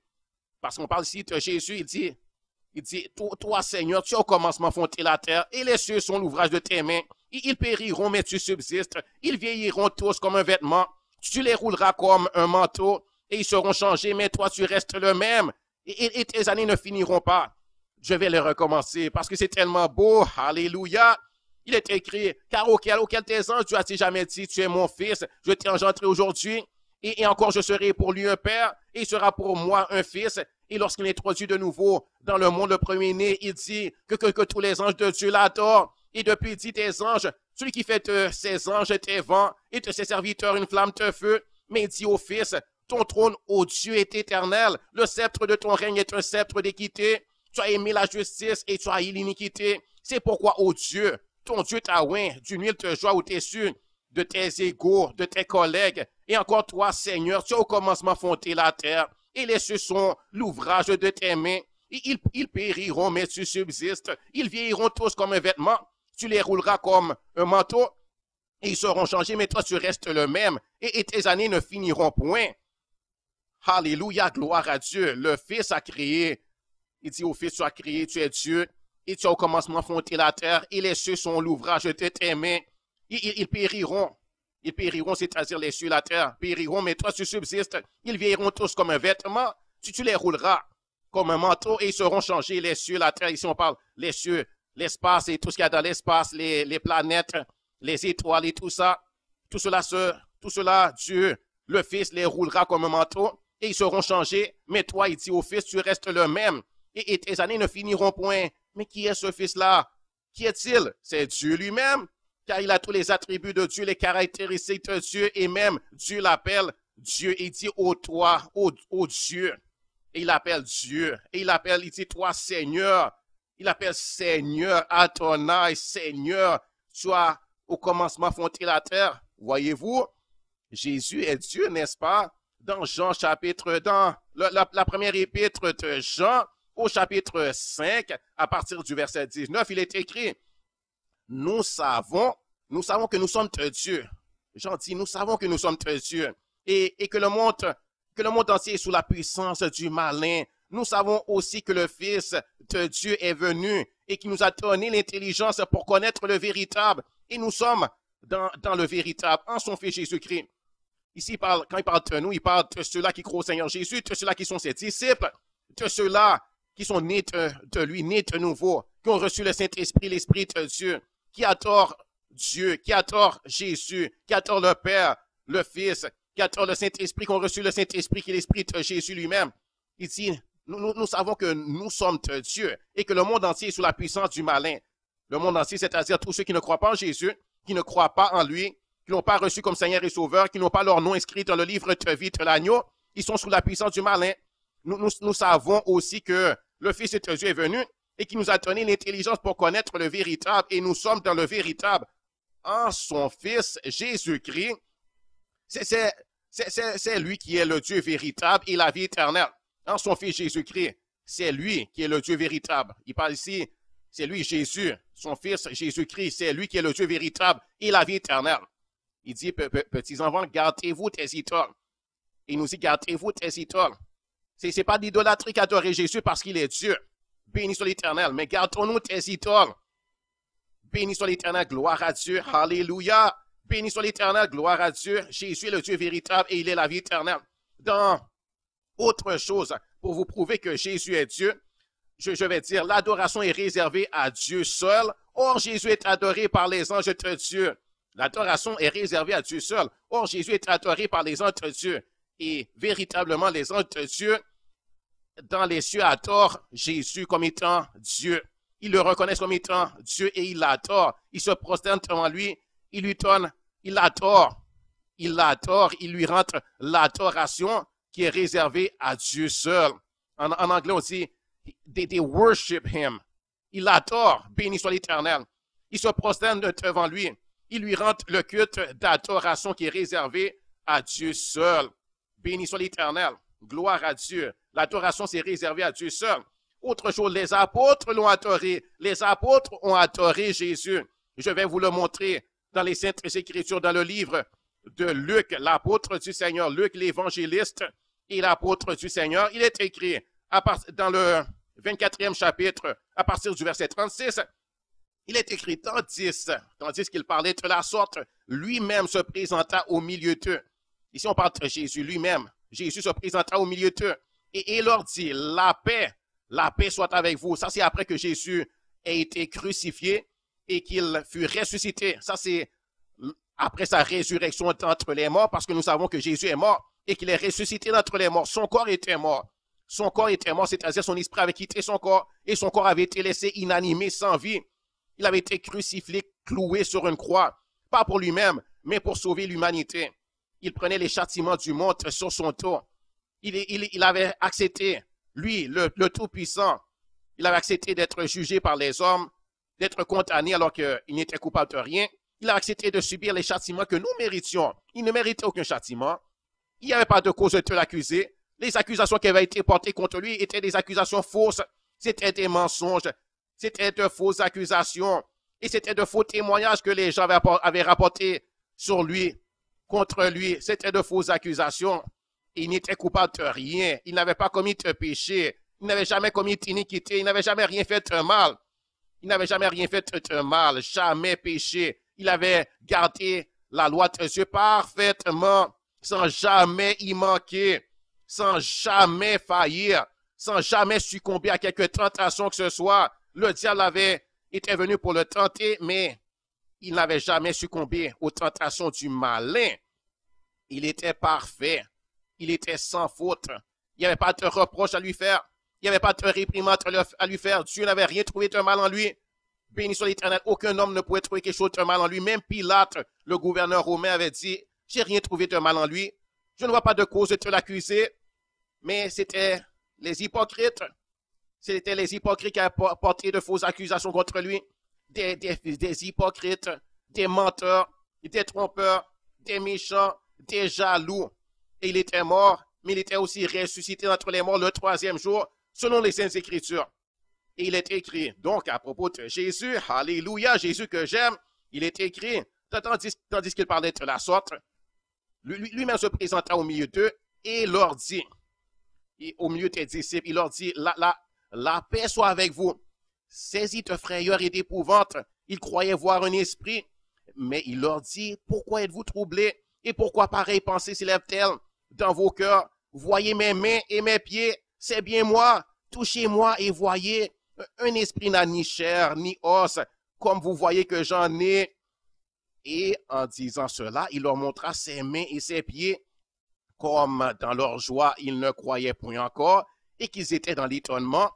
parce qu'on parle ici de Jésus, il dit, toi, Seigneur, tu as au commencement fondé la terre et les cieux sont l'ouvrage de tes mains. Ils périront, mais tu subsistes. Ils vieilliront tous comme un vêtement. Tu les rouleras comme un manteau et ils seront changés, mais toi, tu restes le même. Et tes années ne finiront pas. Je vais les recommencer parce que c'est tellement beau. Alléluia. Il est écrit, car auquel tes anges, tu as jamais dit, tu es mon fils, je t'ai engendré aujourd'hui. Et encore, je serai pour lui un père et il sera pour moi un fils. Et lorsqu'il est introduit de nouveau dans le monde, le premier-né, il dit que tous les anges de Dieu l'adorent. Et depuis, il dit tes anges, celui qui fait de ses anges tes vents et de ses serviteurs une flamme de feu. Mais il dit au Fils, ton trône, ô Dieu, est éternel. Le sceptre de ton règne est un sceptre d'équité. Tu as aimé la justice et tu as haï l'iniquité. C'est pourquoi, ô Dieu, ton Dieu t'a oint d'une huile de joie au-dessus de tes égaux, de tes collègues. Et encore toi, Seigneur, tu as au commencement fondé la terre. Et les cieux sont l'ouvrage de tes mains. Et ils périront, mais tu subsistes. Ils vieilliront tous comme un vêtement. Tu les rouleras comme un manteau. Et ils seront changés, mais toi, tu restes le même. Et tes années ne finiront point. Alléluia, gloire à Dieu. Le Fils a créé. Il dit au Fils, tu as créé, tu es Dieu. Et tu as au commencement fondé la terre. Et les cieux sont l'ouvrage de tes mains. Ils périront. Ils périront, c'est-à-dire les cieux et la terre périront, mais toi tu subsistes. Ils vieilliront tous comme un vêtement. Tu les rouleras comme un manteau et ils seront changés, les cieux, la terre. Ici on parle les cieux, l'espace et tout ce qu'il y a dans l'espace, les planètes, les étoiles et tout ça. Tout cela, Dieu, le Fils, les roulera comme un manteau et ils seront changés. Mais toi, il dit au Fils, tu restes le même et tes années ne finiront point. Mais qui est ce Fils-là? Qui est-il? C'est Dieu lui-même. car il a tous les attributs de Dieu, les caractéristiques de Dieu, et même Dieu l'appelle Dieu. Il dit ô toi, ô Dieu. Et il appelle Dieu. Et il dit toi Seigneur. Il appelle Seigneur, Adonai, Seigneur. Tu as au commencement fondé la terre. Voyez-vous, Jésus est Dieu, n'est-ce pas? Dans Jean chapitre, dans la première épître de Jean, au chapitre 5, à partir du verset 19, il est écrit, nous savons que nous sommes de Dieu. Jean dit, nous savons que nous sommes de Dieu. Et que le monde entier est sous la puissance du malin. Nous savons aussi que le Fils de Dieu est venu et qui nous a donné l'intelligence pour connaître le véritable. Et nous sommes dans le véritable, en son Fils Jésus-Christ. Ici, quand il parle de nous, il parle de ceux-là qui croient au Seigneur Jésus, de ceux-là qui sont ses disciples, de ceux-là qui sont nés de lui, nés de nouveau, qui ont reçu le Saint-Esprit, l'Esprit de Dieu, qui adorent Dieu, qui adorent Jésus, qui adorent le Père, le Fils, qui adorent le Saint-Esprit, qui ont reçu le Saint-Esprit, qui est l'Esprit de Jésus lui-même. Il dit, nous savons que nous sommes de Dieu et que le monde entier est sous la puissance du malin. Le monde entier, c'est-à-dire tous ceux qui ne croient pas en Jésus, qui ne croient pas en lui, qui n'ont pas reçu comme Seigneur et Sauveur, qui n'ont pas leur nom inscrit dans le livre de vie de l'agneau, ils sont sous la puissance du malin. Nous savons aussi que le Fils de Dieu est venu et qui nous a donné l'intelligence pour connaître le véritable, et nous sommes dans le véritable en son Fils Jésus-Christ. C'est lui qui est le Dieu véritable et la vie éternelle. En son Fils Jésus-Christ, c'est lui qui est le Dieu véritable. Il parle ici, c'est lui Jésus, son Fils Jésus-Christ, c'est lui qui est le Dieu véritable et la vie éternelle. Il dit, petits enfants, gardez-vous tes idoles. Il nous dit, gardez-vous tes idoles. Ce n'est pas d'idolâtrie qu'adorer Jésus parce qu'il est Dieu. Béni soit l'Éternel, mais gardons-nous tes idoles. Béni soit l'Éternel, gloire à Dieu, alléluia. Béni soit l'Éternel, gloire à Dieu. Jésus est le Dieu véritable et il est la vie éternelle. Dans autre chose, pour vous prouver que Jésus est Dieu, je vais dire, l'adoration est réservée à Dieu seul. Or, Jésus est adoré par les anges de Dieu. L'adoration est réservée à Dieu seul. Or, Jésus est adoré par les anges de Dieu. Et véritablement, les anges de Dieu, dans les cieux, adorent Jésus comme étant Dieu. Ils le reconnaissent comme étant Dieu et ils l'adorent. Ils se prosternent devant lui. Ils lui donnent, ils l'adorent. Ils l'adorent. Ils lui rendent l'adoration qui est réservée à Dieu seul. En anglais aussi, they worship him. Ils l'adorent. Béni soit l'Éternel. Ils se prosternent devant lui. Ils lui rendent le culte d'adoration qui est réservé à Dieu seul. Béni soit l'Éternel. Gloire à Dieu. L'adoration, c'est réservé à Dieu seul. Autre chose, les apôtres l'ont adoré. Les apôtres ont adoré Jésus. Je vais vous le montrer dans les Saintes Écritures, dans le livre de Luc, l'apôtre du Seigneur, Luc l'évangéliste et l'apôtre du Seigneur. Il est écrit dans le 24e chapitre, à partir du verset 36, il est écrit, tandis qu'il parlait de la sorte, lui-même se présenta au milieu d'eux. Ici, on parle de Jésus lui-même. Jésus se présenta au milieu d'eux et il leur dit, la paix soit avec vous. Ça, c'est après que Jésus a été crucifié et qu'il fut ressuscité. Ça, c'est après sa résurrection d'entre les morts, parce que nous savons que Jésus est mort et qu'il est ressuscité d'entre les morts. Son corps était mort. Son corps était mort, c'est-à-dire son esprit avait quitté son corps et son corps avait été laissé inanimé, sans vie. Il avait été crucifié, cloué sur une croix, pas pour lui-même, mais pour sauver l'humanité. Il prenait les châtiments du monde sur son dos. Il avait accepté, lui, le Tout-Puissant, il avait accepté d'être jugé par les hommes, d'être condamné alors qu'il n'était coupable de rien. Il a accepté de subir les châtiments que nous méritions. Il ne méritait aucun châtiment. Il n'y avait pas de cause de l'accuser. Les accusations qui avaient été portées contre lui étaient des accusations fausses. C'était des mensonges. C'était de fausses accusations. Et c'était de faux témoignages que les gens avaient rapportés sur lui, contre lui. C'était de fausses accusations. Il n'était coupable de rien. Il n'avait pas commis de péché. Il n'avait jamais commis d'iniquité. Il n'avait jamais rien fait de mal. Il n'avait jamais rien fait de mal. Jamais péché. Il avait gardé la loi de Dieu parfaitement, sans jamais y manquer, sans jamais faillir, sans jamais succomber à quelque tentation que ce soit. Le diable était venu pour le tenter, mais il n'avait jamais succombé aux tentations du malin. Il était parfait. Il était sans faute. Il n'y avait pas de reproche à lui faire. Il n'y avait pas de réprimande à lui faire. Dieu n'avait rien trouvé de mal en lui. Béni soit l'Éternel, aucun homme ne pouvait trouver quelque chose de mal en lui. Même Pilate, le gouverneur romain, avait dit, j'ai rien trouvé de mal en lui. Je ne vois pas de cause de te l'accuser. Mais c'était les hypocrites. C'était les hypocrites qui avaient porté de fausses accusations contre lui. Des hypocrites, des menteurs, des trompeurs, des méchants, des jaloux. Et il était mort, mais il était aussi ressuscité d'entre les morts le troisième jour, selon les Saintes Écritures. Et il est écrit, donc à propos de Jésus, Alléluia, Jésus que j'aime, il est écrit, tandis qu'il parlait de la sorte, lui-même se présenta au milieu d'eux et leur dit, au milieu des disciples, il leur dit, la paix soit avec vous. Saisis de frayeur et d'épouvante, ils croyaient voir un esprit, mais il leur dit, pourquoi êtes-vous troublés et pourquoi pareille pensée s'élève-t-elle dans vos cœurs? Voyez mes mains et mes pieds, c'est bien moi, touchez-moi et voyez, un esprit n'a ni chair ni os, comme vous voyez que j'en ai. Et en disant cela, il leur montra ses mains et ses pieds, comme dans leur joie, ils ne croyaient point encore, et qu'ils étaient dans l'étonnement.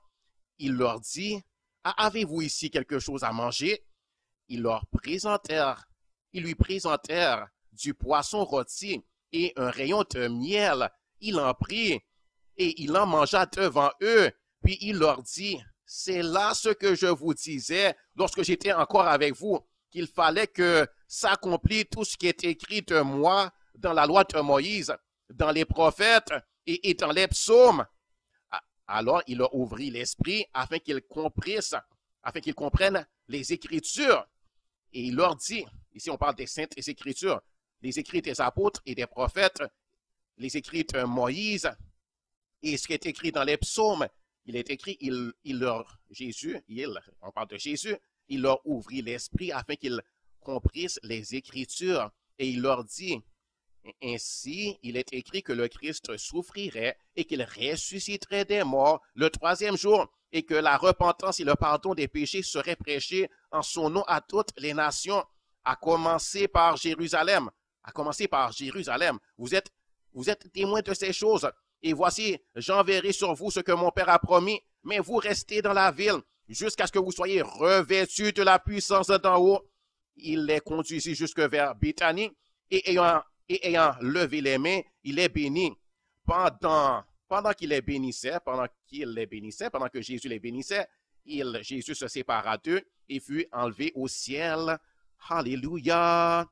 Il leur dit, avez-vous ici quelque chose à manger? Ils lui présentèrent du poisson rôti et un rayon de miel. Il en prit et il en mangea devant eux. Puis il leur dit, c'est là ce que je vous disais lorsque j'étais encore avec vous, qu'il fallait que s'accomplisse tout ce qui est écrit de moi dans la loi de Moïse, dans les prophètes et dans les psaumes. Alors il leur ouvrit l'esprit afin qu'ils comprennent les Écritures. Et il leur dit, ici on parle des Saintes Écritures, les écrits des apôtres et des prophètes, les écrits de Moïse, et ce qui est écrit dans les psaumes. Il est écrit, on parle de Jésus, il leur ouvrit l'esprit afin qu'ils comprissent les Écritures. Et il leur dit, ainsi, il est écrit que le Christ souffrirait et qu'il ressusciterait des morts le troisième jour et que la repentance et le pardon des péchés seraient prêchés en son nom à toutes les nations, à commencer par Jérusalem. À commencer par Jérusalem. Vous êtes témoins de ces choses. Et voici, j'enverrai sur vous ce que mon Père a promis, mais vous restez dans la ville jusqu'à ce que vous soyez revêtus de la puissance d'en haut. Il les conduisit jusque vers Béthanie et ayant levé les mains, il les bénit. Pendant que Jésus les bénissait, Jésus se sépara d'eux et fut enlevé au ciel. Alléluia!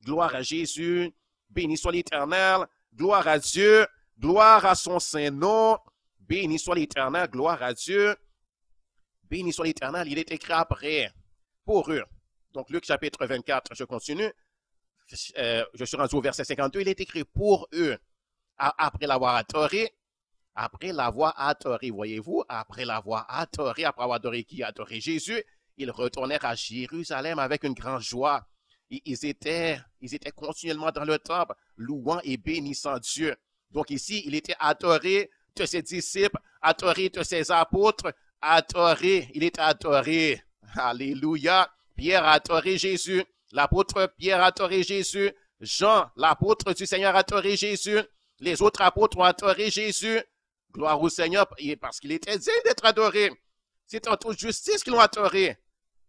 Gloire à Jésus! Béni soit l'Éternel! Gloire à Dieu! Gloire à son saint nom! Béni soit l'Éternel! Gloire à Dieu! Béni soit l'Éternel! Il est écrit après, pour eux. Donc Luc chapitre 24, je continue. Je suis rendu au verset 52. Il est écrit pour eux. Après l'avoir adoré, voyez-vous, après l'avoir adoré, après avoir adoré qui? Adoré Jésus, ils retournèrent à Jérusalem avec une grande joie. Ils étaient continuellement dans le temple, louant et bénissant Dieu. Donc ici, il était adoré de ses disciples, adoré de ses apôtres, il était adoré. Alléluia. Pierre a adoré Jésus, l'apôtre Pierre a adoré Jésus, Jean, l'apôtre du Seigneur, a adoré Jésus, les autres apôtres ont adoré Jésus. Gloire au Seigneur, parce qu'il était digne d'être adoré. C'est en toute justice qu'ils l'ont adoré.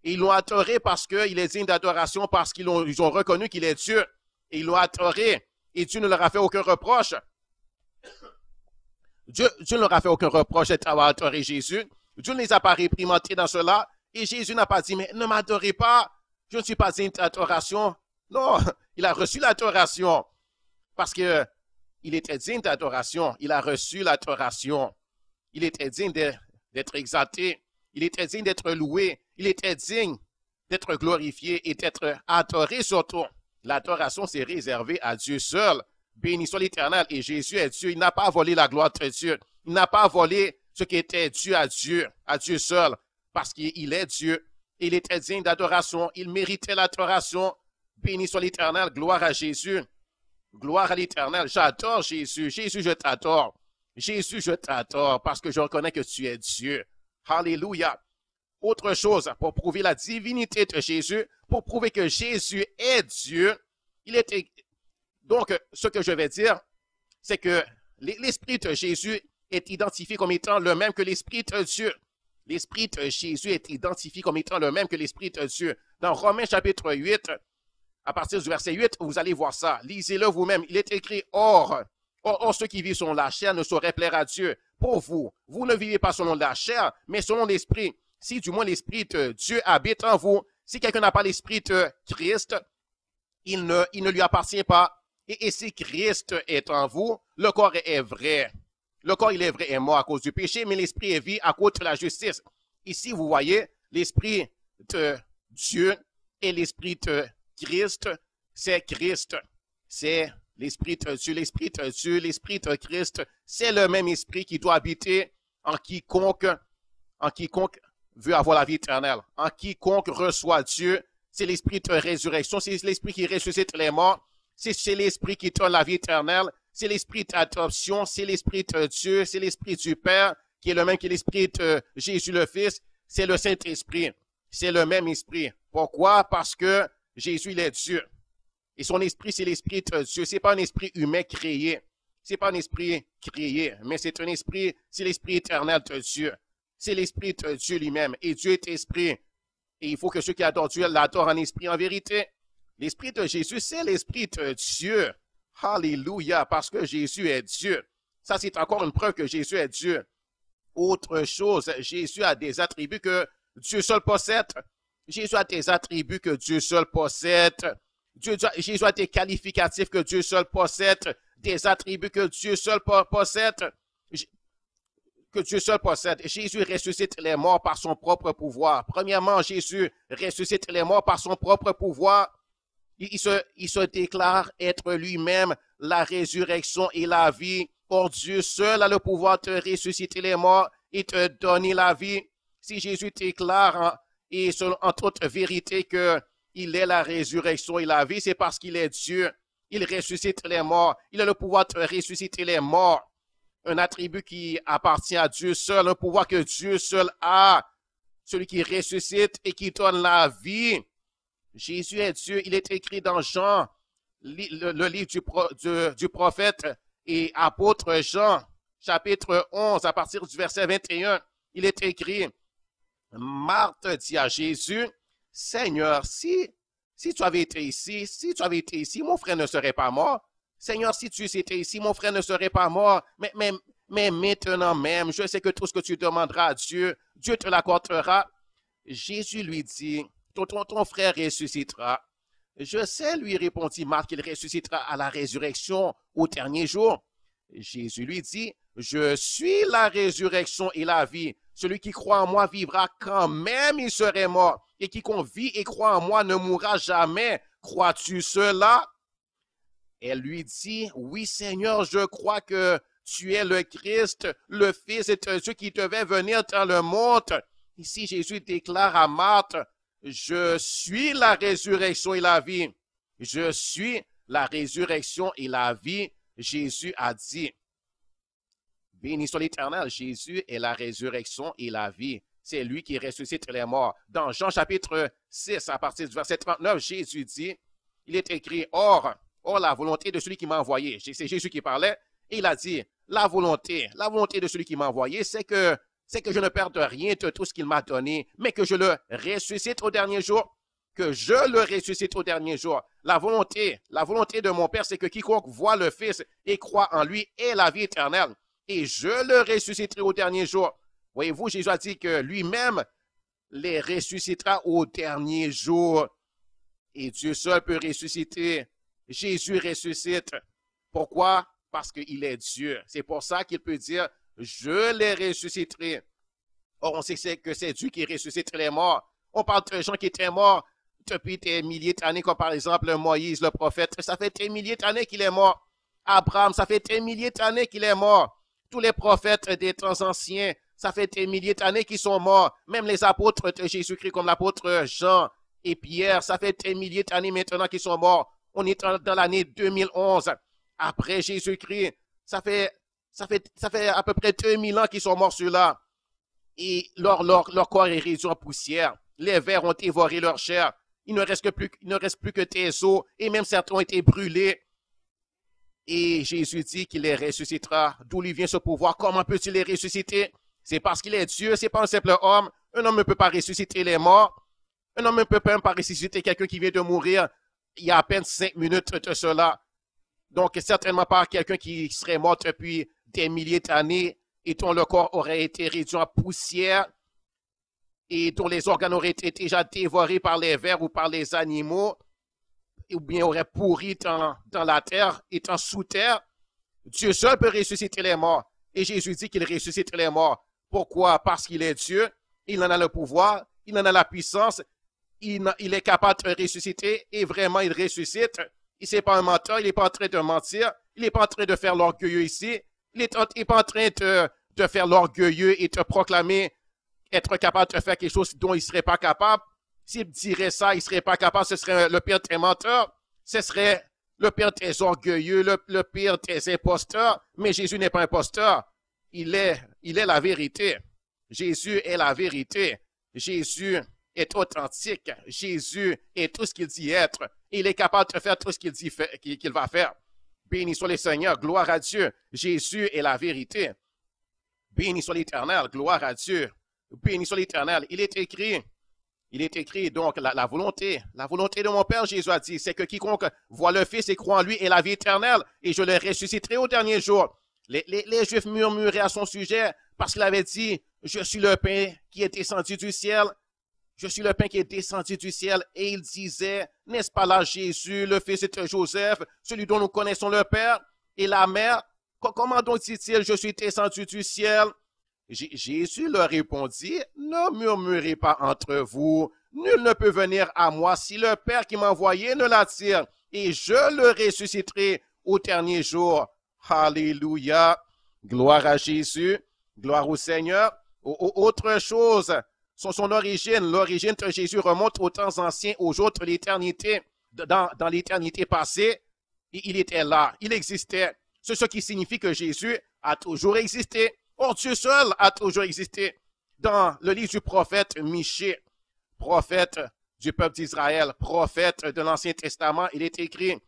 Et ils l'ont adoré parce qu'il est digne d'adoration, parce qu'ils ont reconnu qu'il est Dieu. Et ils l'ont adoré. Et Dieu ne leur a fait aucun reproche. Dieu ne leur a fait aucun reproche d'avoir adoré Jésus. Dieu ne les a pas réprimandés dans cela. Et Jésus n'a pas dit, mais ne m'adorez pas. Je ne suis pas digne d'adoration. Non, il a reçu l'adoration. Parce que il était digne d'adoration. Il a reçu l'adoration. Il était digne d'être exalté. Il était digne d'être loué. Il était digne d'être glorifié et d'être adoré surtout. L'adoration, c'est réservé à Dieu seul. Béni soit l'Éternel. Et Jésus est Dieu. Il n'a pas volé la gloire de Dieu. Il n'a pas volé ce qui était dû à Dieu seul. Parce qu'il est Dieu. Il était digne d'adoration. Il méritait l'adoration. Béni soit l'Éternel. Gloire à Jésus. Gloire à l'Éternel. J'adore Jésus. Jésus, je t'adore. Jésus, je t'adore parce que je reconnais que tu es Dieu. Alléluia. Autre chose, pour prouver la divinité de Jésus, pour prouver que Jésus est Dieu, donc, ce que je vais dire, c'est que l'Esprit de Jésus est identifié comme étant le même que l'Esprit de Dieu. L'Esprit de Jésus est identifié comme étant le même que l'Esprit de Dieu. Dans Romains chapitre 8, à partir du verset 8, vous allez voir ça. Lisez-le vous-même. Il est écrit, or, ceux qui vivent selon la chair ne sauraient plaire à Dieu. Pour vous, vous ne vivez pas selon la chair, mais selon l'Esprit. Si du moins l'Esprit de Dieu habite en vous, si quelqu'un n'a pas l'Esprit de Christ, il ne lui appartient pas. Et si Christ est en vous, le corps est vrai. Le corps, il est vrai, est mort à cause du péché, mais l'Esprit est vie à cause de la justice. Ici, vous voyez, l'Esprit de Dieu et l'Esprit de Christ, c'est Christ. C'est l'Esprit de Dieu, l'Esprit de Dieu, l'Esprit de Christ. C'est le même Esprit qui doit habiter en quiconque veut avoir la vie éternelle. En quiconque reçoit Dieu, c'est l'Esprit de résurrection, c'est l'Esprit qui ressuscite les morts, c'est l'Esprit qui donne la vie éternelle, c'est l'Esprit d'adoption, c'est l'Esprit de Dieu, c'est l'Esprit du Père, qui est le même que l'Esprit de Jésus le Fils, c'est le Saint-Esprit. C'est le même Esprit. Pourquoi? Parce que Jésus, il est Dieu. Et son esprit, c'est l'Esprit de Dieu. C'est pas un esprit humain créé. C'est pas un esprit créé, mais c'est un esprit, c'est l'Esprit éternel de Dieu. C'est l'Esprit de Dieu lui-même. Et Dieu est esprit. Et il faut que ceux qui adorent Dieu l'adorent en esprit, en vérité. L'Esprit de Jésus, c'est l'Esprit de Dieu. Alléluia, parce que Jésus est Dieu. Ça, c'est encore une preuve que Jésus est Dieu. Autre chose, Jésus a des attributs que Dieu seul possède. Jésus a des attributs que Dieu seul possède. Jésus a des qualificatifs que Dieu seul possède. Des attributs que Dieu seul possède. Que Dieu seul possède. Jésus ressuscite les morts par son propre pouvoir. Premièrement, Jésus ressuscite les morts par son propre pouvoir. Il se déclare être lui-même la résurrection et la vie. Or, Dieu seul a le pouvoir de ressusciter les morts et de donner la vie. Si Jésus déclare en toute vérité qu'il est la résurrection et la vie, c'est parce qu'il est Dieu. Il ressuscite les morts. Il a le pouvoir de ressusciter les morts. Un attribut qui appartient à Dieu seul, un pouvoir que Dieu seul a. Celui qui ressuscite et qui donne la vie. Jésus est Dieu. Il est écrit dans Jean, le livre du prophète et apôtre Jean, chapitre 11, à partir du verset 21. Il est écrit, Marthe dit à Jésus, Seigneur, si tu avais été ici, mon frère ne serait pas mort. Seigneur, si tu étais ici, mon frère ne serait pas mort. Mais maintenant même, je sais que tout ce que tu demanderas à Dieu, Dieu te l'accordera. Jésus lui dit, ton frère ressuscitera. Je sais, lui répondit Marthe, qu'il ressuscitera à la résurrection au dernier jour. Jésus lui dit, je suis la résurrection et la vie. Celui qui croit en moi vivra quand même il serait mort. Et quiconque vit et croit en moi ne mourra jamais. Crois-tu cela? Elle lui dit, oui Seigneur, je crois que tu es le Christ, le Fils de Dieu qui devait venir dans le monde. Ici, Jésus déclare à Marthe, je suis la résurrection et la vie. Je suis la résurrection et la vie. Jésus a dit, béni soit l'Éternel, Jésus est la résurrection et la vie. C'est lui qui ressuscite les morts. Dans Jean chapitre 6, à partir du verset 39, Jésus dit, il est écrit, Or, la volonté de celui qui m'a envoyé. C'est Jésus qui parlait. Et il a dit, la volonté de celui qui m'a envoyé, c'est que je ne perde rien de tout ce qu'il m'a donné, mais que je le ressuscite au dernier jour. Que je le ressuscite au dernier jour. La volonté de mon Père, c'est que quiconque voit le Fils et croit en lui ait la vie éternelle. Et je le ressusciterai au dernier jour. Voyez-vous, Jésus a dit que lui-même les ressuscitera au dernier jour. Et Dieu seul peut ressusciter. Jésus ressuscite. Pourquoi? Parce qu'il est Dieu. C'est pour ça qu'il peut dire, je les ressusciterai. Or, on sait que c'est Dieu qui ressuscite les morts. On parle de gens qui étaient morts depuis des milliers d'années, comme par exemple Moïse, le prophète. Ça fait des milliers d'années qu'il est mort. Abraham, ça fait des milliers d'années qu'il est mort. Tous les prophètes des temps anciens, ça fait des milliers d'années qu'ils sont morts. Même les apôtres de Jésus-Christ, comme l'apôtre Jean et Pierre, ça fait des milliers d'années maintenant qu'ils sont morts. On est dans l'année 2011. Après Jésus-Christ, ça fait à peu près 2000 ans qu'ils sont morts ceux-là. Et leur corps est réduit en poussière. Les vers ont dévoré leur chair. Il ne reste plus que tes os. Et même certains ont été brûlés. Et Jésus dit qu'il les ressuscitera. D'où lui vient ce pouvoir? Comment peut-il les ressusciter? C'est parce qu'il est Dieu, c'est pas un simple homme. Un homme ne peut pas ressusciter les morts. Un homme ne peut même pas ressusciter quelqu'un qui vient de mourir il y a à peine 5 minutes de cela. Donc, certainement pas quelqu'un qui serait mort depuis des milliers d'années et dont le corps aurait été réduit en poussière et dont les organes auraient été déjà dévorés par les vers ou par les animaux, ou bien auraient pourri dans la terre, étant sous terre. Dieu seul peut ressusciter les morts. Et Jésus dit qu'il ressuscite les morts. Pourquoi? Parce qu'il est Dieu, il en a le pouvoir, il en a la puissance, il est capable de ressusciter et vraiment il ressuscite. Il n'est pas un menteur, il n'est pas en train de mentir, il n'est pas en train de faire l'orgueilleux ici, il n'est pas en train de faire l'orgueilleux et de proclamer être capable de faire quelque chose dont il ne serait pas capable. S'il dirait ça, il ne serait pas capable, ce serait le pire des menteurs, ce serait le pire des orgueilleux, le pire des imposteurs. Mais Jésus n'est pas imposteur, il est la vérité. Jésus est la vérité. Jésus est authentique. Jésus est tout ce qu'il dit être. Il est capable de faire tout ce qu'il dit qu'il va faire. Béni soit le Seigneur, gloire à Dieu. Jésus est la vérité. Béni soit l'Éternel, gloire à Dieu. Béni soit l'Éternel. Il est écrit donc la volonté de mon Père, Jésus a dit, c'est que quiconque voit le Fils et croit en lui ait la vie éternelle, et je le ressusciterai au dernier jour. Les Juifs murmuraient à son sujet parce qu'il avait dit, je suis le pain qui est descendu du ciel. Je suis le pain qui est descendu du ciel. Et il disait, n'est-ce pas là Jésus, le fils de Joseph, celui dont nous connaissons le Père et la mère? Comment donc dit-il, je suis descendu du ciel? Jésus leur répondit, ne murmurez pas entre vous. Nul ne peut venir à moi si le Père qui m'a envoyé ne l'attire. Et je le ressusciterai au dernier jour. Alléluia. Gloire à Jésus. Gloire au Seigneur. Autre chose, son origine. L'origine de Jésus remonte aux temps anciens, aux jours de l'éternité. Dans l'éternité passée, il était là. Il existait. C'est ce qui signifie que Jésus a toujours existé. Or, Dieu seul a toujours existé. Dans le livre du prophète Michée, prophète du peuple d'Israël, prophète de l'Ancien Testament, il est écrit,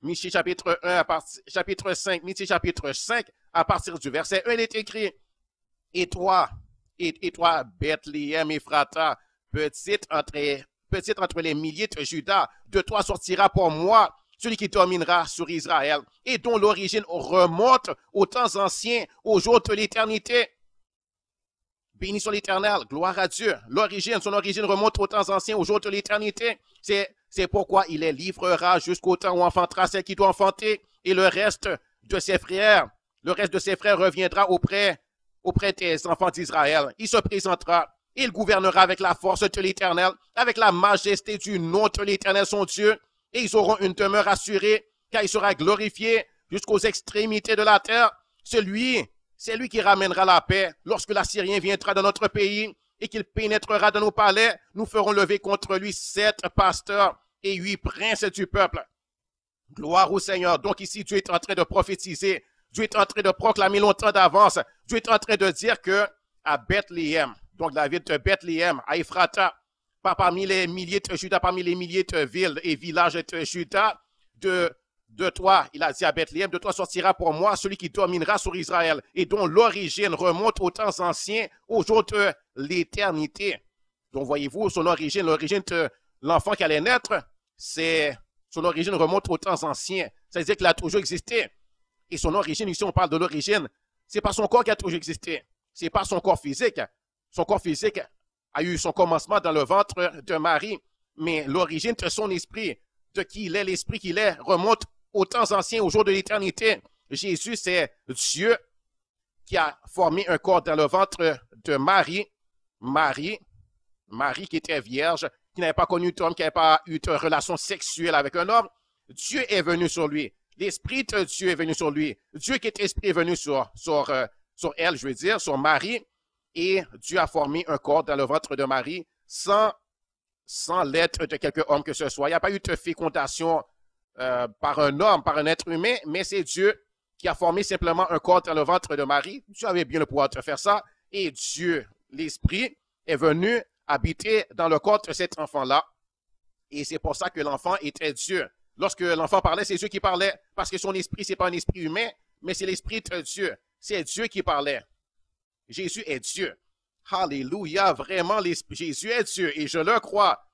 Michée chapitre 1, chapitre 5, Michée chapitre 5, à partir du verset 1, il est écrit, et toi, Bethléem Ephrata, petite entre les milliers de Judas, de toi sortira pour moi celui qui dominera sur Israël, et dont l'origine remonte aux temps anciens, aux jours de l'éternité. Béni soit l'Éternel, gloire à Dieu. Son origine remonte aux temps anciens, aux jours de l'éternité. C'est pourquoi il les livrera jusqu'au temps où enfantera celle qui doit enfanter, et le reste de ses frères reviendra auprès des enfants d'Israël. Il se présentera, il gouvernera avec la force de l'Éternel, avec la majesté du nom de l'Éternel son Dieu, et ils auront une demeure assurée, car il sera glorifié jusqu'aux extrémités de la terre. C'est lui qui ramènera la paix lorsque l'Assyrien viendra dans notre pays et qu'il pénétrera dans nos palais. Nous ferons lever contre lui 7 pasteurs et 8 princes du peuple. Gloire au Seigneur. Donc ici, Dieu est en train de prophétiser. Dieu est en train de proclamer longtemps d'avance. Dieu est en train de dire que à Bethléem, donc la ville de Bethléem, à Ephrata, pas parmi les milliers de Judas, parmi les milliers de villes et villages de Judas, de toi, il a dit à Bethléem, de toi sortira pour moi celui qui dominera sur Israël et dont l'origine remonte aux temps anciens, aux jours de l'éternité. Donc voyez-vous, l'origine de l'enfant qui allait naître, son origine remonte aux temps anciens. C'est-à-dire qu'il a toujours existé. Et son origine, ici on parle de l'origine, c'est pas son corps qui a toujours existé. C'est pas son corps physique. Son corps physique a eu son commencement dans le ventre de Marie. Mais l'origine de son esprit, de qui il est, l'esprit qu'il est, remonte aux temps anciens, aux jours de l'éternité. Jésus, c'est Dieu qui a formé un corps dans le ventre de Marie. Marie qui était vierge, qui n'avait pas connu d'homme, qui n'avait pas eu de relation sexuelle avec un homme. Dieu est venu sur lui. L'Esprit de Dieu est venu sur lui. Dieu qui est esprit est venu sur elle, je veux dire, sur Marie. Et Dieu a formé un corps dans le ventre de Marie sans l'aide de quelque homme que ce soit. Il n'y a pas eu de fécondation par un homme, par un être humain, mais c'est Dieu qui a formé simplement un corps dans le ventre de Marie. Dieu avait bien le pouvoir de faire ça. Et Dieu, l'Esprit, est venu habiter dans le corps de cet enfant-là. Et c'est pour ça que l'enfant était Dieu. Lorsque l'enfant parlait, c'est Dieu qui parlait, parce que son esprit, ce n'est pas un esprit humain, mais c'est l'Esprit de Dieu. C'est Dieu qui parlait. Jésus est Dieu. Alléluia, vraiment, Jésus est Dieu et je le crois.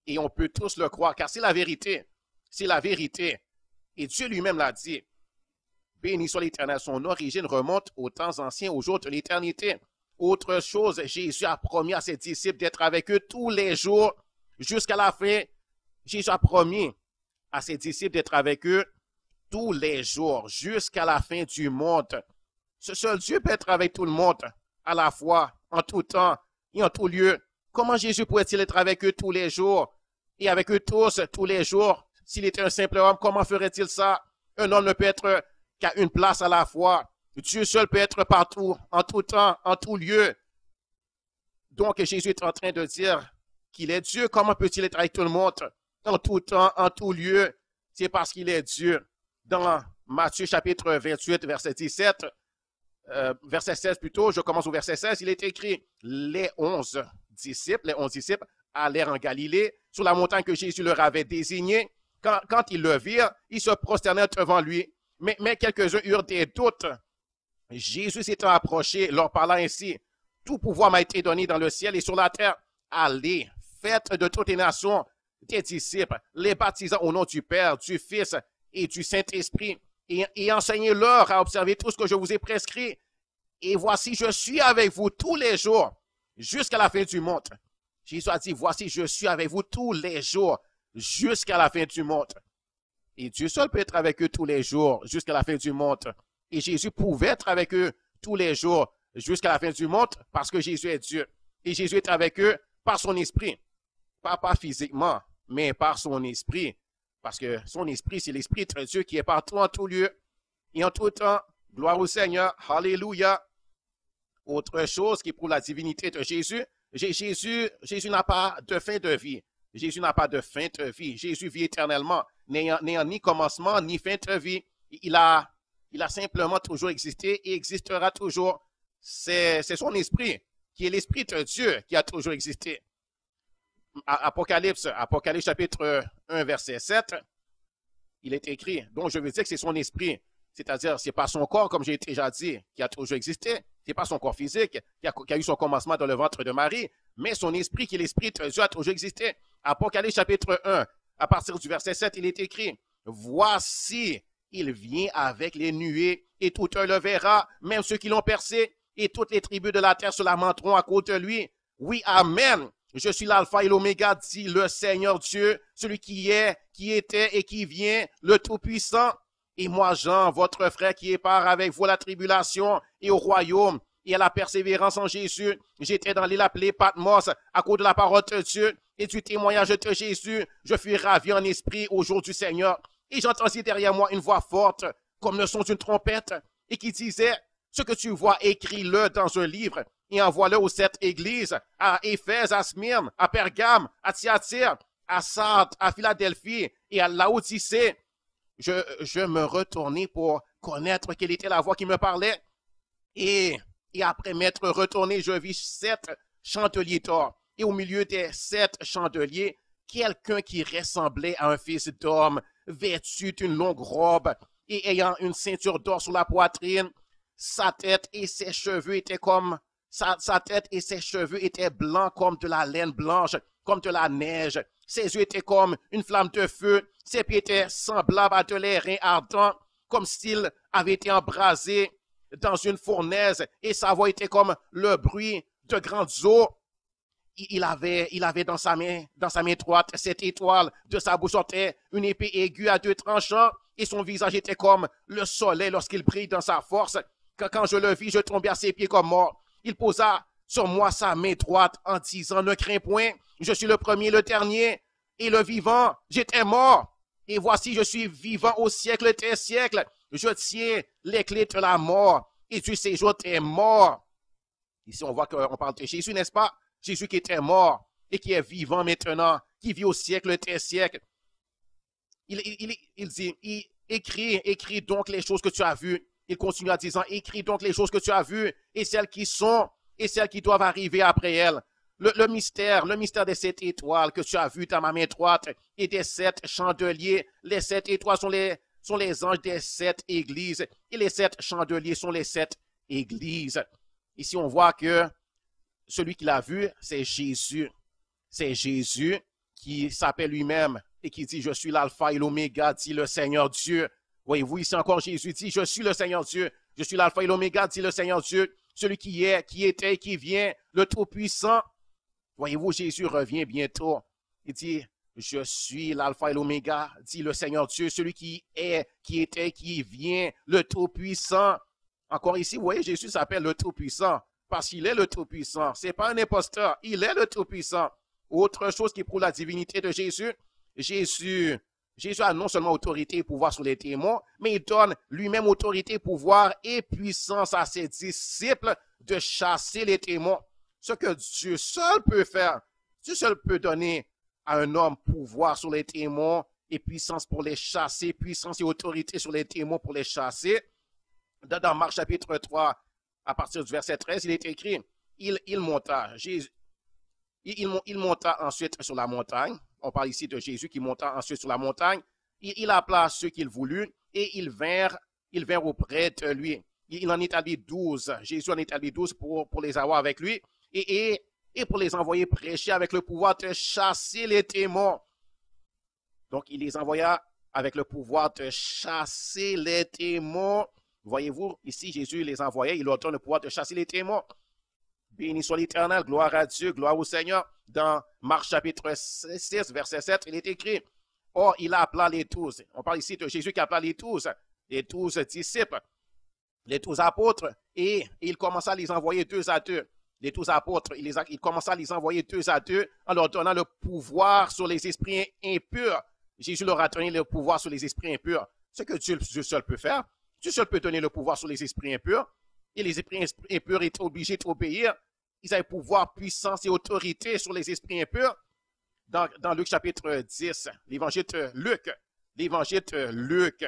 Et on peut tous le croire car c'est la vérité. C'est la vérité. Et Dieu lui-même l'a dit. Béni soit l'Éternel, son origine remonte aux temps anciens, aux jours de l'éternité. Autre chose, Jésus a promis à ses disciples d'être avec eux tous les jours jusqu'à la fin. Jésus a promis à ses disciples d'être avec eux tous les jours jusqu'à la fin du monde. Ce seul Dieu peut être avec tout le monde à la fois, en tout temps et en tout lieu. Comment Jésus pourrait-il être avec eux tous les jours et avec eux tous les jours? S'il était un simple homme, comment ferait-il ça? Un homme ne peut être qu'à une place à la fois. Dieu seul peut être partout, en tout temps, en tout lieu. Donc Jésus est en train de dire qu'il est Dieu. Comment peut-il être avec tout le monde? En tout temps, en tout lieu. C'est parce qu'il est Dieu. Dans Matthieu chapitre 28, verset 17, verset 16 plutôt, je commence au verset 16, il est écrit, les 11 disciples allèrent en Galilée, sur la montagne que Jésus leur avait désignée. Quand ils le virent, ils se prosternèrent devant lui. Mais quelques-uns eurent des doutes. Jésus s'étant approché, leur parla ainsi, tout pouvoir m'a été donné dans le ciel et sur la terre. Allez, faites de toutes les nations des disciples, les baptisant au nom du Père, du Fils et du Saint-Esprit, et enseignez-leur à observer tout ce que je vous ai prescrit. Et voici, je suis avec vous tous les jours, jusqu'à la fin du monde. Jésus a dit, voici, je suis avec vous tous les jours, jusqu'à la fin du monde. Et Dieu seul peut être avec eux tous les jours, jusqu'à la fin du monde. Et Jésus pouvait être avec eux tous les jours, jusqu'à la fin du monde, parce que Jésus est Dieu. Et Jésus est avec eux par son esprit. Pas physiquement, mais par son esprit. Parce que son esprit, c'est l'esprit de Dieu qui est partout en tout lieu et en tout temps. Gloire au Seigneur. Alléluia. Autre chose qui prouve la divinité de Jésus, Jésus n'a pas de fin de vie. Jésus n'a pas de fin de vie. Jésus vit éternellement, n'ayant ni commencement ni fin de vie. Il a simplement toujours existé et existera toujours. C'est son esprit, qui est l'esprit de Dieu, qui a toujours existé. Apocalypse chapitre 1, verset 7, il est écrit, donc je veux dire que c'est son esprit, c'est-à-dire c'est pas son corps, comme j'ai déjà dit, qui a toujours existé, c'est pas son corps physique qui a eu son commencement dans le ventre de Marie, mais son esprit, qui est l'esprit de Dieu, a toujours existé. Apocalypse chapitre 1, à partir du verset 7, il est écrit, voici, il vient avec les nuées, et tout un le verra, même ceux qui l'ont percé, et toutes les tribus de la terre se lamenteront à cause de lui. Oui, amen. Je suis l'alpha et l'oméga, dit le Seigneur Dieu, celui qui est, qui était et qui vient, le Tout-Puissant. Et moi, Jean, votre frère qui est part avec vous à la tribulation et au royaume et à la persévérance en Jésus. J'étais dans l'île appelée Patmos à cause de la parole de Dieu et du témoignage de Jésus. Je fus ravi en esprit au jour du Seigneur. Et j'entendis derrière moi une voix forte, comme le son d'une trompette, et qui disait, ce que tu vois, écris-le dans un livre et envoie-le aux 7 églises, à Éphèse, à Smyrne, à Pergame, à Thyatire, à Sardes, à Philadelphie et à Laodicée. Je me retournai pour connaître quelle était la voix qui me parlait. Et après m'être retourné, je vis 7 chandeliers d'or. Et au milieu des 7 chandeliers, quelqu'un qui ressemblait à un fils d'homme, vêtu d'une longue robe et ayant une ceinture d'or sur la poitrine. Sa tête et ses cheveux étaient blancs comme de la laine blanche, comme de la neige. Ses yeux étaient comme une flamme de feu. Ses pieds étaient semblables à de l'airain ardent, comme s'il avait été embrasé dans une fournaise. Et sa voix était comme le bruit de grandes eaux. Il avait dans sa main droite 7 étoiles. De sa bouche sortait une épée aiguë à 2 tranchants. Et son visage était comme le soleil lorsqu'il brille dans sa force. Quand je le vis, je tombais à ses pieds comme mort. Il posa sur moi sa main droite en disant, ne crains point, je suis le premier, le dernier et le vivant. J'étais mort et voici, je suis vivant au siècle des siècles. Je tiens les clés de la mort et du séjour des morts. Ici, on voit qu'on parle de Jésus, n'est-ce pas? Jésus qui était mort et qui est vivant maintenant, qui vit au siècle des siècles. Il dit, écris donc les choses que tu as vues. Il continue en disant, écris donc les choses que tu as vues et celles qui sont et celles qui doivent arriver après elles. Le mystère des 7 étoiles que tu as vues dans ma main droite et des 7 chandeliers. Les 7 étoiles sont les anges des 7 églises et les 7 chandeliers sont les 7 églises. Ici, on voit que celui qui l'a vu, c'est Jésus. C'est Jésus qui s'appelle lui-même et qui dit, je suis l'alpha et l'oméga, dit le Seigneur Dieu. Voyez-vous, ici encore, Jésus dit, je suis le Seigneur Dieu. Je suis l'alpha et l'oméga, dit le Seigneur Dieu. Celui qui est, qui était et qui vient, le Tout-Puissant. Voyez-vous, Jésus revient bientôt. Il dit, je suis l'alpha et l'oméga, dit le Seigneur Dieu, celui qui est, qui était, qui vient, le Tout-Puissant. Encore ici, vous voyez, Jésus s'appelle le Tout-Puissant parce qu'il est le Tout-Puissant. Ce n'est pas un imposteur, il est le Tout-Puissant. Autre chose qui prouve la divinité de Jésus, Jésus a non seulement autorité et pouvoir sur les démons, mais il donne lui-même autorité, pouvoir et puissance à ses disciples de chasser les démons. Ce que Dieu seul peut faire, Dieu seul peut donner à un homme pouvoir sur les démons et puissance pour les chasser, puissance et autorité sur les démons pour les chasser. Dans Marc chapitre 3, à partir du verset 13, il est écrit, il monta ensuite sur la montagne. On parle ici de Jésus qui monta ensuite sur la montagne. Il appela ceux qu'il voulut et ils vinrent auprès de lui. Il en établit 12. Jésus en établit 12 pour les avoir avec lui et pour les envoyer prêcher avec le pouvoir de chasser les démons. Donc, il les envoya avec le pouvoir de chasser les démons. Voyez-vous, ici, Jésus les envoyait, il leur donne le pouvoir de chasser les démons. Béni soit l'Éternel, gloire à Dieu, gloire au Seigneur. Dans Marc chapitre 6, verset 7, il est écrit, « Or, il appela les 12. » On parle ici de Jésus qui appela les 12 disciples, les 12 apôtres, et il commença à les envoyer 2 à 2. Les 12 apôtres, il commença à les envoyer 2 à 2 en leur donnant le pouvoir sur les esprits impurs. Jésus leur a donné le pouvoir sur les esprits impurs. Ce que Dieu seul peut faire. Dieu seul peut donner le pouvoir sur les esprits impurs. Et les esprits impurs étaient obligés d'obéir. Ils avaient pouvoir, puissance et autorité sur les esprits impurs. Dans Luc chapitre 10, l'évangile de Luc,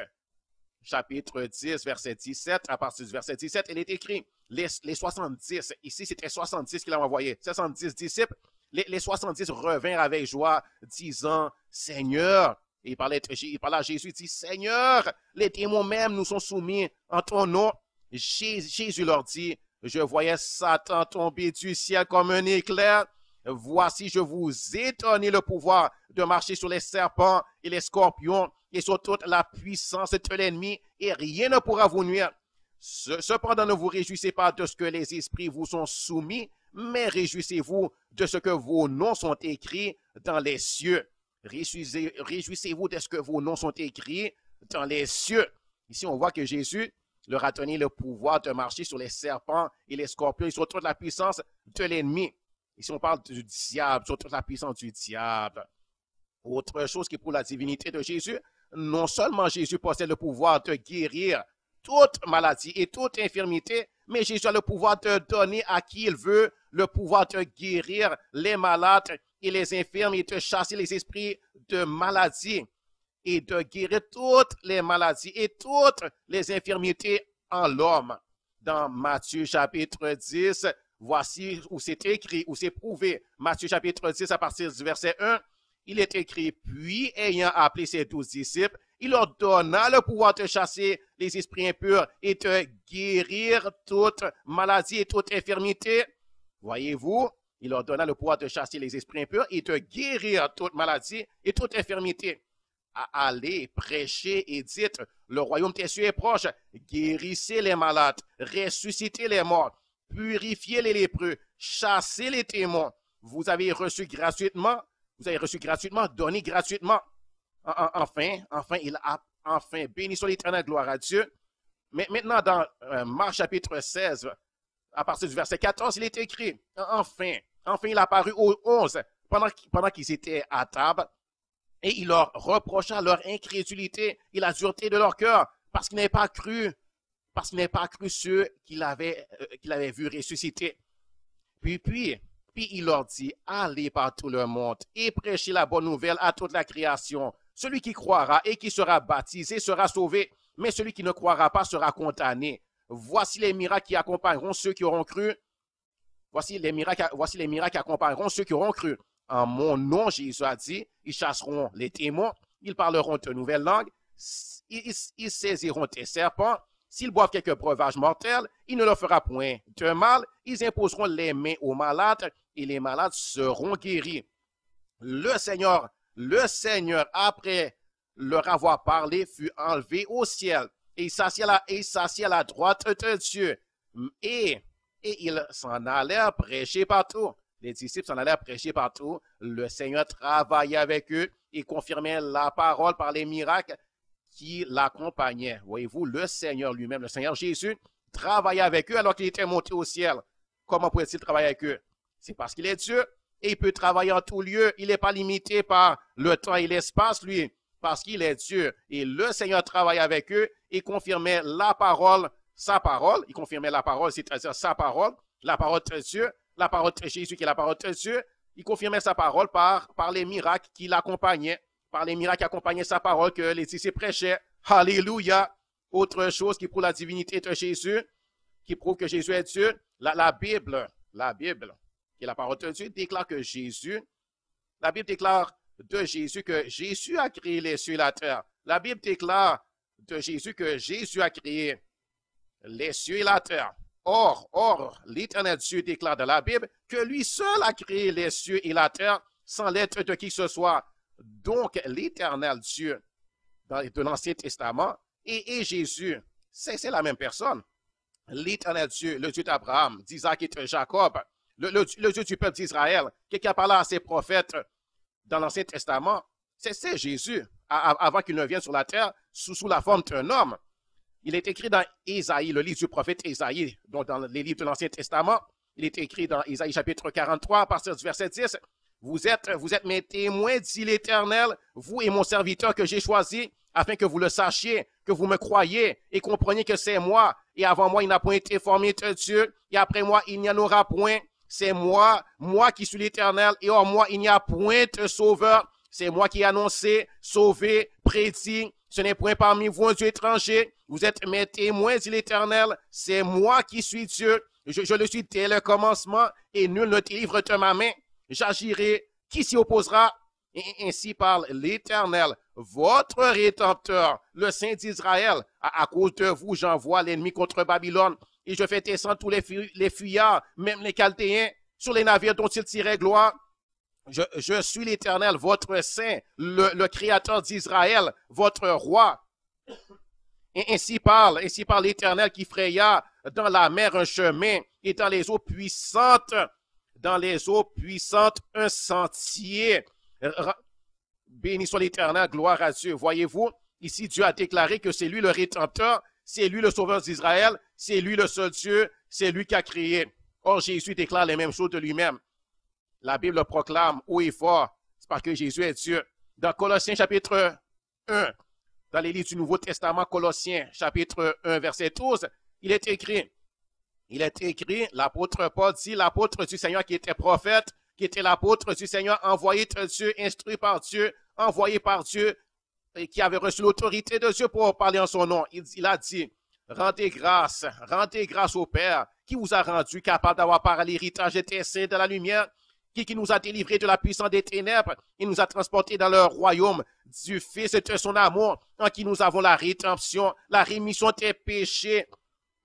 chapitre 10, verset 17, à partir du verset 17, il est écrit, les 70, ici c'était 70 qu'il a envoyé, 70 disciples, les 70 revinrent avec joie, disant, Seigneur, et il parlait à Jésus, il dit, Seigneur, les démons même nous sont soumis en ton nom. Jésus leur dit, je voyais Satan tomber du ciel comme un éclair. Voici, je vous ai donné le pouvoir de marcher sur les serpents et les scorpions et sur toute la puissance de l'ennemi, et rien ne pourra vous nuire. Cependant, ne vous réjouissez pas de ce que les esprits vous sont soumis, mais réjouissez-vous de ce que vos noms sont écrits dans les cieux. Réjouissez-vous de ce que vos noms sont écrits dans les cieux. Ici, on voit que Jésus leur a donné le pouvoir de marcher sur les serpents et les scorpions et sur toute la puissance de l'ennemi. Ici, on parle du diable, sur toute la puissance du diable. Autre chose qui prouve la divinité de Jésus, non seulement Jésus possède le pouvoir de guérir toute maladie et toute infirmité, mais Jésus a le pouvoir de donner à qui il veut le pouvoir de guérir les malades et les infirmes et de chasser les esprits de maladie et de guérir toutes les maladies et toutes les infirmités en l'homme. Dans Matthieu chapitre 10, voici où c'est écrit, où c'est prouvé. Matthieu chapitre 10 à partir du verset 1, il est écrit, puis ayant appelé ses 12 disciples, il leur donna le pouvoir de chasser les esprits impurs et de guérir toute maladie et toute infirmité. Voyez-vous, il leur donna le pouvoir de chasser les esprits impurs et de guérir toute maladie et toute infirmité. Allez, prêchez et dites, le royaume des cieux est proche, guérissez les malades, ressuscitez les morts, purifiez les lépreux, chassez les démons. Vous avez reçu gratuitement, donnez gratuitement. Enfin, béni soit l'Éternel, gloire à Dieu. Mais maintenant, dans Marc chapitre 16, à partir du verset 14, il est écrit, enfin, il apparut aux 11, pendant qu'ils étaient à table, et il leur reprocha leur incrédulité et la dureté de leur cœur, parce qu'ils n'avaient pas cru ceux qu'il avait vu ressusciter. Puis il leur dit, allez par tout le monde et prêchez la bonne nouvelle à toute la création. Celui qui croira et qui sera baptisé sera sauvé, mais celui qui ne croira pas sera condamné. Voici les miracles qui accompagneront ceux qui auront cru. Voici les miracles qui accompagneront ceux qui auront cru. En mon nom, Jésus a dit, ils chasseront les démons, ils parleront de nouvelles langues, ils saisiront des serpents, S'ils boivent quelques breuvages mortels, il ne leur fera point de mal. Ils imposeront les mains aux malades et les malades seront guéris. Le Seigneur, après leur avoir parlé, fut enlevé au ciel et il s'assit à la droite de Dieu. Et ils s'en allèrent prêcher partout. Les disciples s'en allèrent prêcher partout. Le Seigneur travaillait avec eux et confirmait la parole par les miracles qui l'accompagnaient. Voyez-vous, le Seigneur lui-même, le Seigneur Jésus, travaillait avec eux alors qu'il était monté au ciel. Comment pouvait-il travailler avec eux? C'est parce qu'il est Dieu et il peut travailler en tout lieu. Il n'est pas limité par le temps et l'espace, lui, parce qu'il est Dieu. Et le Seigneur travaillait avec eux et confirmait la parole, sa parole. Il confirmait la parole, c'est-à-dire sa parole, la parole de Dieu, la parole de Jésus qui est la parole de Dieu. Il confirmait sa parole par les miracles qui l'accompagnaient, par les miracles qui accompagnaient sa parole que les disciples prêchaient. Alléluia! Autre chose qui prouve la divinité de Jésus, qui prouve que Jésus est Dieu, la Bible, qui est la parole de Dieu, déclare que Jésus, la Bible déclare de Jésus que Jésus a créé les cieux et la terre. La Bible déclare de Jésus que Jésus a créé les cieux et la terre. Or, l'Éternel Dieu déclare dans la Bible que lui seul a créé les cieux et la terre sans l'aide de qui que ce soit. Donc, l'Éternel Dieu de l'Ancien Testament et Jésus, c'est la même personne. L'Éternel Dieu, le Dieu d'Abraham, d'Isaac et de Jacob, le Dieu du peuple d'Israël, qui a parlé à ses prophètes dans l'Ancien Testament, c'est Jésus, avant qu'il ne vienne sur la terre sous la forme d'un homme. Il est écrit dans Ésaïe, le livre du prophète Ésaïe, donc dans les livres de l'Ancien Testament. Il est écrit dans Ésaïe chapitre 43, à partir du verset 10. Vous êtes mes témoins, dit l'Éternel, vous et mon serviteur que j'ai choisi, afin que vous le sachiez, que vous me croyez et compreniez que c'est moi. Et avant moi, il n'a point été formé de Dieu, et après moi, il n'y en aura point. C'est moi qui suis l'Éternel, et hors moi, il n'y a point de sauveur. C'est moi qui ai annoncé, sauvé, prédit. Ce n'est point parmi vous un Dieu étranger. Vous êtes mes témoins, dit l'Éternel. C'est moi qui suis Dieu. Je le suis dès le commencement, et nul ne délivre de ma main. J'agirai. Qui s'y opposera? Et ainsi parle l'Éternel, votre Rédempteur, le Saint d'Israël. À cause de vous, j'envoie l'ennemi contre Babylone, et je fais descendre tous les fuyards, même les Chaldéens, sur les navires dont ils tiraient gloire. Je suis l'Éternel, votre Saint, le Créateur d'Israël, votre Roi. Et ainsi parle l'Éternel qui fraya dans la mer un chemin, et dans les eaux puissantes, un sentier. Béni soit l'Éternel, gloire à Dieu. Voyez-vous, ici Dieu a déclaré que c'est lui le Rédempteur, c'est lui le Sauveur d'Israël, c'est lui le seul Dieu, c'est lui qui a créé. Or, Jésus déclare les mêmes choses de lui-même. La Bible le proclame haut et fort, c'est parce que Jésus est Dieu. Dans Colossiens chapitre 1, dans les livres du Nouveau Testament, Colossiens chapitre 1, verset 12, il est écrit, l'apôtre Paul dit, l'apôtre du Seigneur qui était prophète, qui était l'apôtre du Seigneur, envoyé de Dieu, instruit par Dieu, envoyé par Dieu, et qui avait reçu l'autorité de Dieu pour parler en son nom. Il a dit, rendez grâce au Père, qui vous a rendu capable d'avoir part à l'héritage des saints de la lumière, qui nous a délivrés de la puissance des ténèbres et nous a transportés dans le royaume du Fils de son amour, en qui nous avons la rédemption, la rémission des péchés.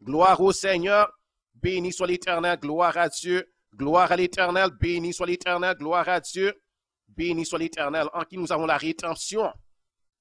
Gloire au Seigneur, béni soit l'Éternel, gloire à Dieu. Gloire à l'Éternel, béni soit l'Éternel, gloire à Dieu, béni soit l'Éternel, en qui nous avons la rédemption.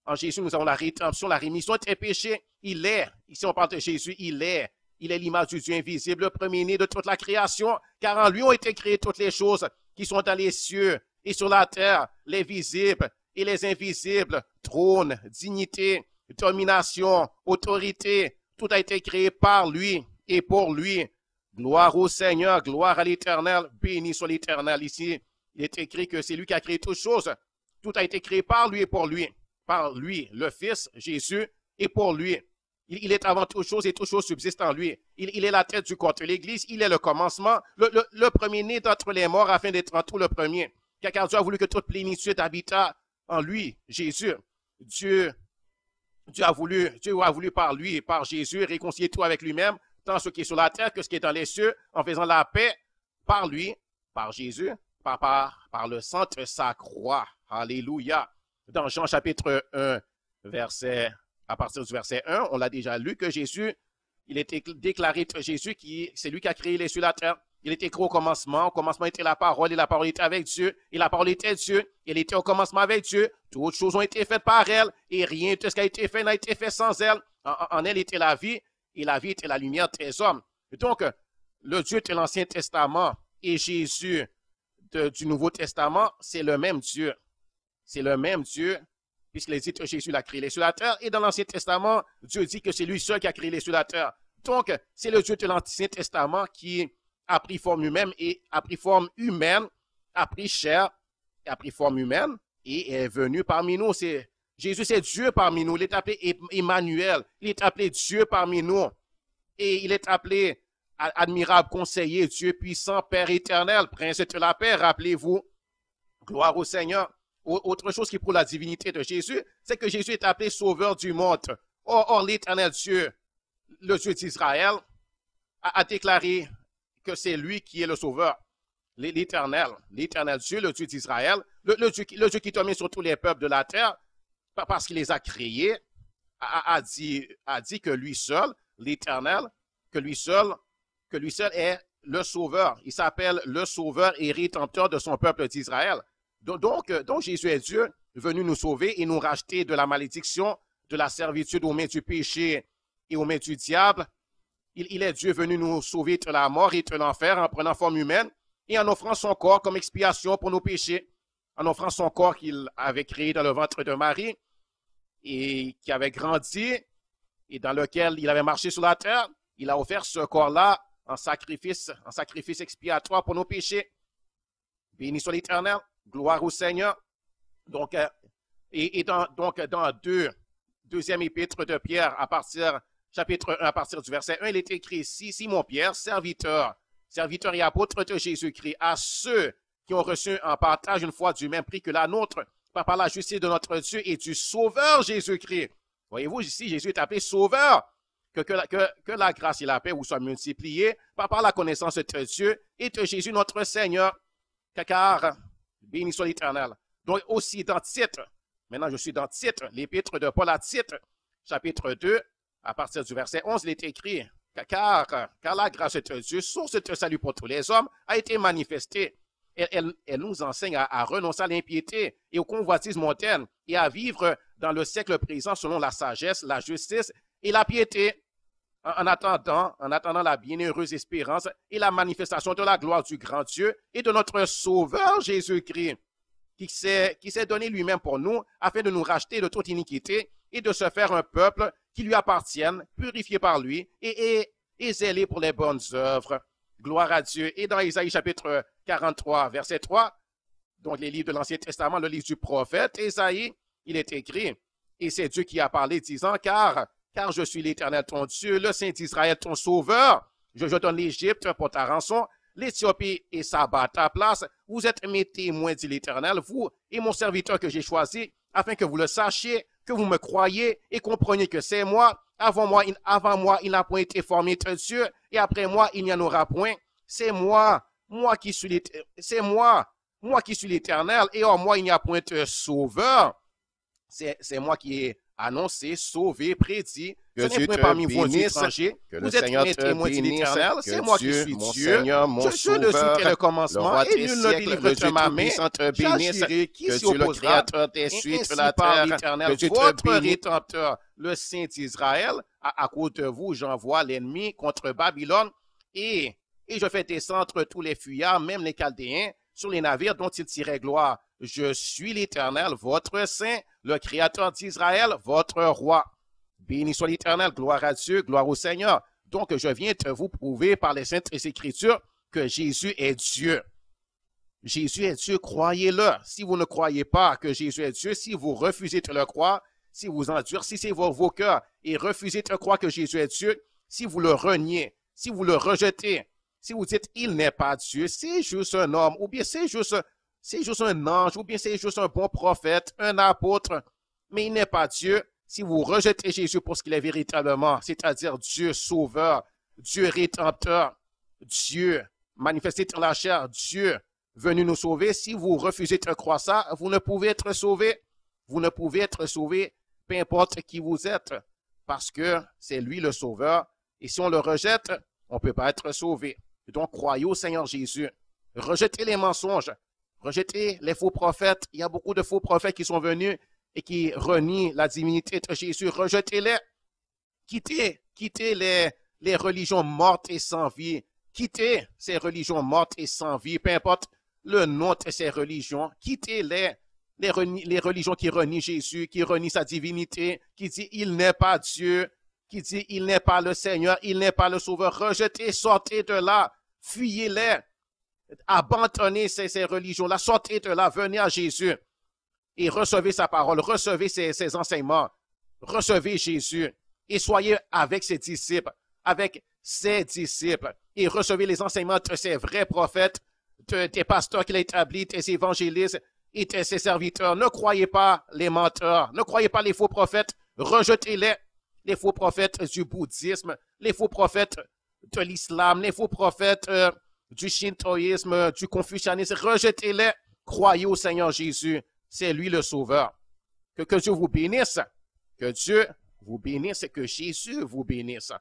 En Jésus, nous avons la rédemption, la rémission des péchés. Il est, ici on parle de Jésus, il est l'image du Dieu invisible, le premier-né de toute la création, car en lui ont été créées toutes les choses qui sont dans les cieux et sur la terre, les visibles et les invisibles, trône, dignité, domination, autorité, tout a été créé par lui et pour lui. Gloire au Seigneur, gloire à l'Éternel, béni soit l'Éternel. Ici, il est écrit que c'est lui qui a créé toutes choses. Tout a été créé par lui et pour lui. Par lui, le Fils, Jésus, et pour lui. Il est avant toute chose et toute chose subsiste en lui. Il est la tête du corps de l'Église, il est le commencement, le premier-né d'entre les morts afin d'être en tout le premier. Car Dieu a voulu que toute plénitude habitât en lui, Jésus. Dieu a voulu par lui et par Jésus réconcilier tout avec lui-même, tant ce qui est sur la terre que ce qui est dans les cieux, en faisant la paix par lui, par Jésus, par le sang de sa croix. Alléluia. Dans Jean chapitre 1, à partir du verset 1, on l'a déjà lu que Jésus il était déclaré Jésus qui c'est lui qui a créé les cieux et la terre. Il était écrit au commencement était la parole, et la parole était avec Dieu, et la parole était Dieu, il était au commencement avec Dieu, toutes choses ont été faites par elle, et rien de ce qui a été fait n'a été fait sans elle. En elle était la vie, et la vie était la lumière des hommes. Donc, le Dieu de l'Ancien Testament et Jésus du Nouveau Testament, c'est le même Dieu. C'est le même Dieu, puisqu'il dit que Jésus a créé les cieux et la terre, et dans l'Ancien Testament, Dieu dit que c'est lui seul qui a créé les cieux et la terre. Donc, c'est le Dieu de l'Ancien Testament qui a pris forme humaine a pris chair, a pris forme humaine et est venu parmi nous. Jésus, c'est Dieu parmi nous. Il est appelé Emmanuel. Il est appelé Dieu parmi nous. Et il est appelé admirable conseiller, Dieu puissant, Père éternel, Prince de la paix. Rappelez-vous, gloire au Seigneur. Autre chose qui prouve la divinité de Jésus, c'est que Jésus est appelé Sauveur du monde. Or l'éternel Dieu, le Dieu d'Israël, a déclaré que c'est lui qui est le sauveur, l'éternel Dieu, le Dieu d'Israël, le Dieu qui domine sur tous les peuples de la terre, parce qu'il les a créés, a dit que lui seul, l'éternel, que lui seul est le sauveur. Il s'appelle le sauveur et rédempteur de son peuple d'Israël. Donc Jésus est Dieu, venu nous sauver et nous racheter de la malédiction, de la servitude aux mains du péché et aux mains du diable. Il est Dieu venu nous sauver de la mort et de l'enfer en prenant forme humaine et en offrant son corps comme expiation pour nos péchés, en offrant son corps qu'il avait créé dans le ventre de Marie et qui avait grandi et dans lequel il avait marché sur la terre. Il a offert ce corps-là en sacrifice expiatoire pour nos péchés. Béni soit l'Éternel, gloire au Seigneur. Donc, dans deuxième épître de Pierre, chapitre 1, à partir du verset 1, il est écrit ici, Simon Pierre, serviteur et apôtre de Jésus-Christ, à ceux qui ont reçu en partage une foi du même prix que la nôtre, par la justice de notre Dieu et du Sauveur Jésus-Christ. Voyez-vous, ici, Jésus est appelé Sauveur. Que la grâce et la paix vous soient multipliées par la connaissance de Dieu et de Jésus notre Seigneur. Car, béni soit l'Éternel. Donc, aussi dans Tite, maintenant je suis dans Tite, l'épître de Paul à Tite, chapitre 2, à partir du verset 11, il est écrit, car la grâce de Dieu, source de salut pour tous les hommes, a été manifestée. Elle nous enseigne à renoncer à l'impiété et au convoitisme mondaine et à vivre dans le siècle présent selon la sagesse, la justice et la piété, en attendant la bienheureuse espérance et la manifestation de la gloire du grand Dieu et de notre Sauveur Jésus-Christ, qui s'est donné lui-même pour nous, afin de nous racheter de toute iniquité et de se faire un peuple qui lui appartienne, purifié par lui et zélé pour les bonnes œuvres. Gloire à Dieu. Et dans Isaïe chapitre 43, verset 3, donc les livres de l'Ancien Testament, le livre du prophète Isaïe, il est écrit, et c'est Dieu qui a parlé, disant, car je suis l'Éternel ton Dieu, le Saint d'Israël ton sauveur. Je donne l'Égypte pour ta rançon, l'Éthiopie et Saba ta place. Vous êtes mes témoins, dit l'Éternel, vous et mon serviteur que j'ai choisi, afin que vous le sachiez, que vous me croyez et compreniez que c'est moi. Avant moi, il n'a point été formé de Dieu, et après moi, il n'y en aura point. C'est moi qui suis l'Éternel, et en moi, il n'y a point de sauveur. C'est moi qui ai annoncé, sauvé, prédit. Que Ce n'est point parmi vous un Dieu étranger. Vous êtes mes témoins de l'Éternel. C'est moi qui suis mon Dieu. Seigneur, mon Je suis le Sauveur, suite et le commencement, le roi et des nul ne siècles, délivre le Dieu de ma main. tout-puissant te bénisse, J'agirai qui que s'y Dieu le opposera. Créateur des cieux et de Ainsi la par terre, l'Éternel, que Dieu te votre bénisse. rédempteur, le Saint d'Israël. À cause de vous, j'envoie l'ennemi contre Babylone, et je fais descendre tous les fuyards, même les Chaldéens, sur les navires dont ils tiraient gloire. Je suis l'Éternel, votre Saint, le Créateur d'Israël, votre Roi. Béni soit l'Éternel, gloire à Dieu, gloire au Seigneur. Donc, je viens de vous prouver par les Saintes Écritures que Jésus est Dieu. Jésus est Dieu, croyez-le. Si vous ne croyez pas que Jésus est Dieu, si vous refusez de le croire, si vous endurcissez vos cœurs et refusez de croire que Jésus est Dieu, si vous le reniez, si vous le rejetez, si vous dites « il n'est pas Dieu », c'est juste un homme, ou bien c'est juste un ange, ou bien c'est juste un bon prophète, un apôtre, mais il n'est pas Dieu. Si vous rejetez Jésus pour ce qu'il est véritablement, c'est-à-dire Dieu sauveur, Dieu rédempteur, Dieu manifesté dans la chair, Dieu venu nous sauver, si vous refusez de croire ça, vous ne pouvez être sauvé. Vous ne pouvez être sauvé, peu importe qui vous êtes, parce que c'est lui le sauveur Et si on le rejette, on ne peut pas être sauvé. Donc, croyez au Seigneur Jésus. Rejetez les mensonges. Rejetez les faux prophètes. Il y a beaucoup de faux prophètes qui sont venus et qui renient la divinité de Jésus. Rejetez-les. Quittez les religions mortes et sans vie. Quittez ces religions mortes et sans vie, peu importe le nom de ces religions. Quittez-les. Les religions qui renient Jésus, qui renient sa divinité, qui dit il n'est pas Dieu, qui dit il n'est pas le Seigneur, il n'est pas le Sauveur. Rejetez, sortez de là, fuyez-les, abandonnez ces religions-là, sortez de là, venez à Jésus et recevez sa parole, recevez ses enseignements, recevez Jésus et soyez avec ses disciples, et recevez les enseignements de ces vrais prophètes, des pasteurs qu'il a établis, des évangélistes, et ses serviteurs. Ne croyez pas les menteurs, ne croyez pas les faux prophètes, rejetez-les, les faux prophètes du bouddhisme, les faux prophètes de l'islam, les faux prophètes du shintoïsme, du confucianisme, rejetez-les, croyez au Seigneur Jésus, c'est lui le Sauveur. Que Dieu vous bénisse, que Dieu vous bénisse et que Jésus vous bénisse.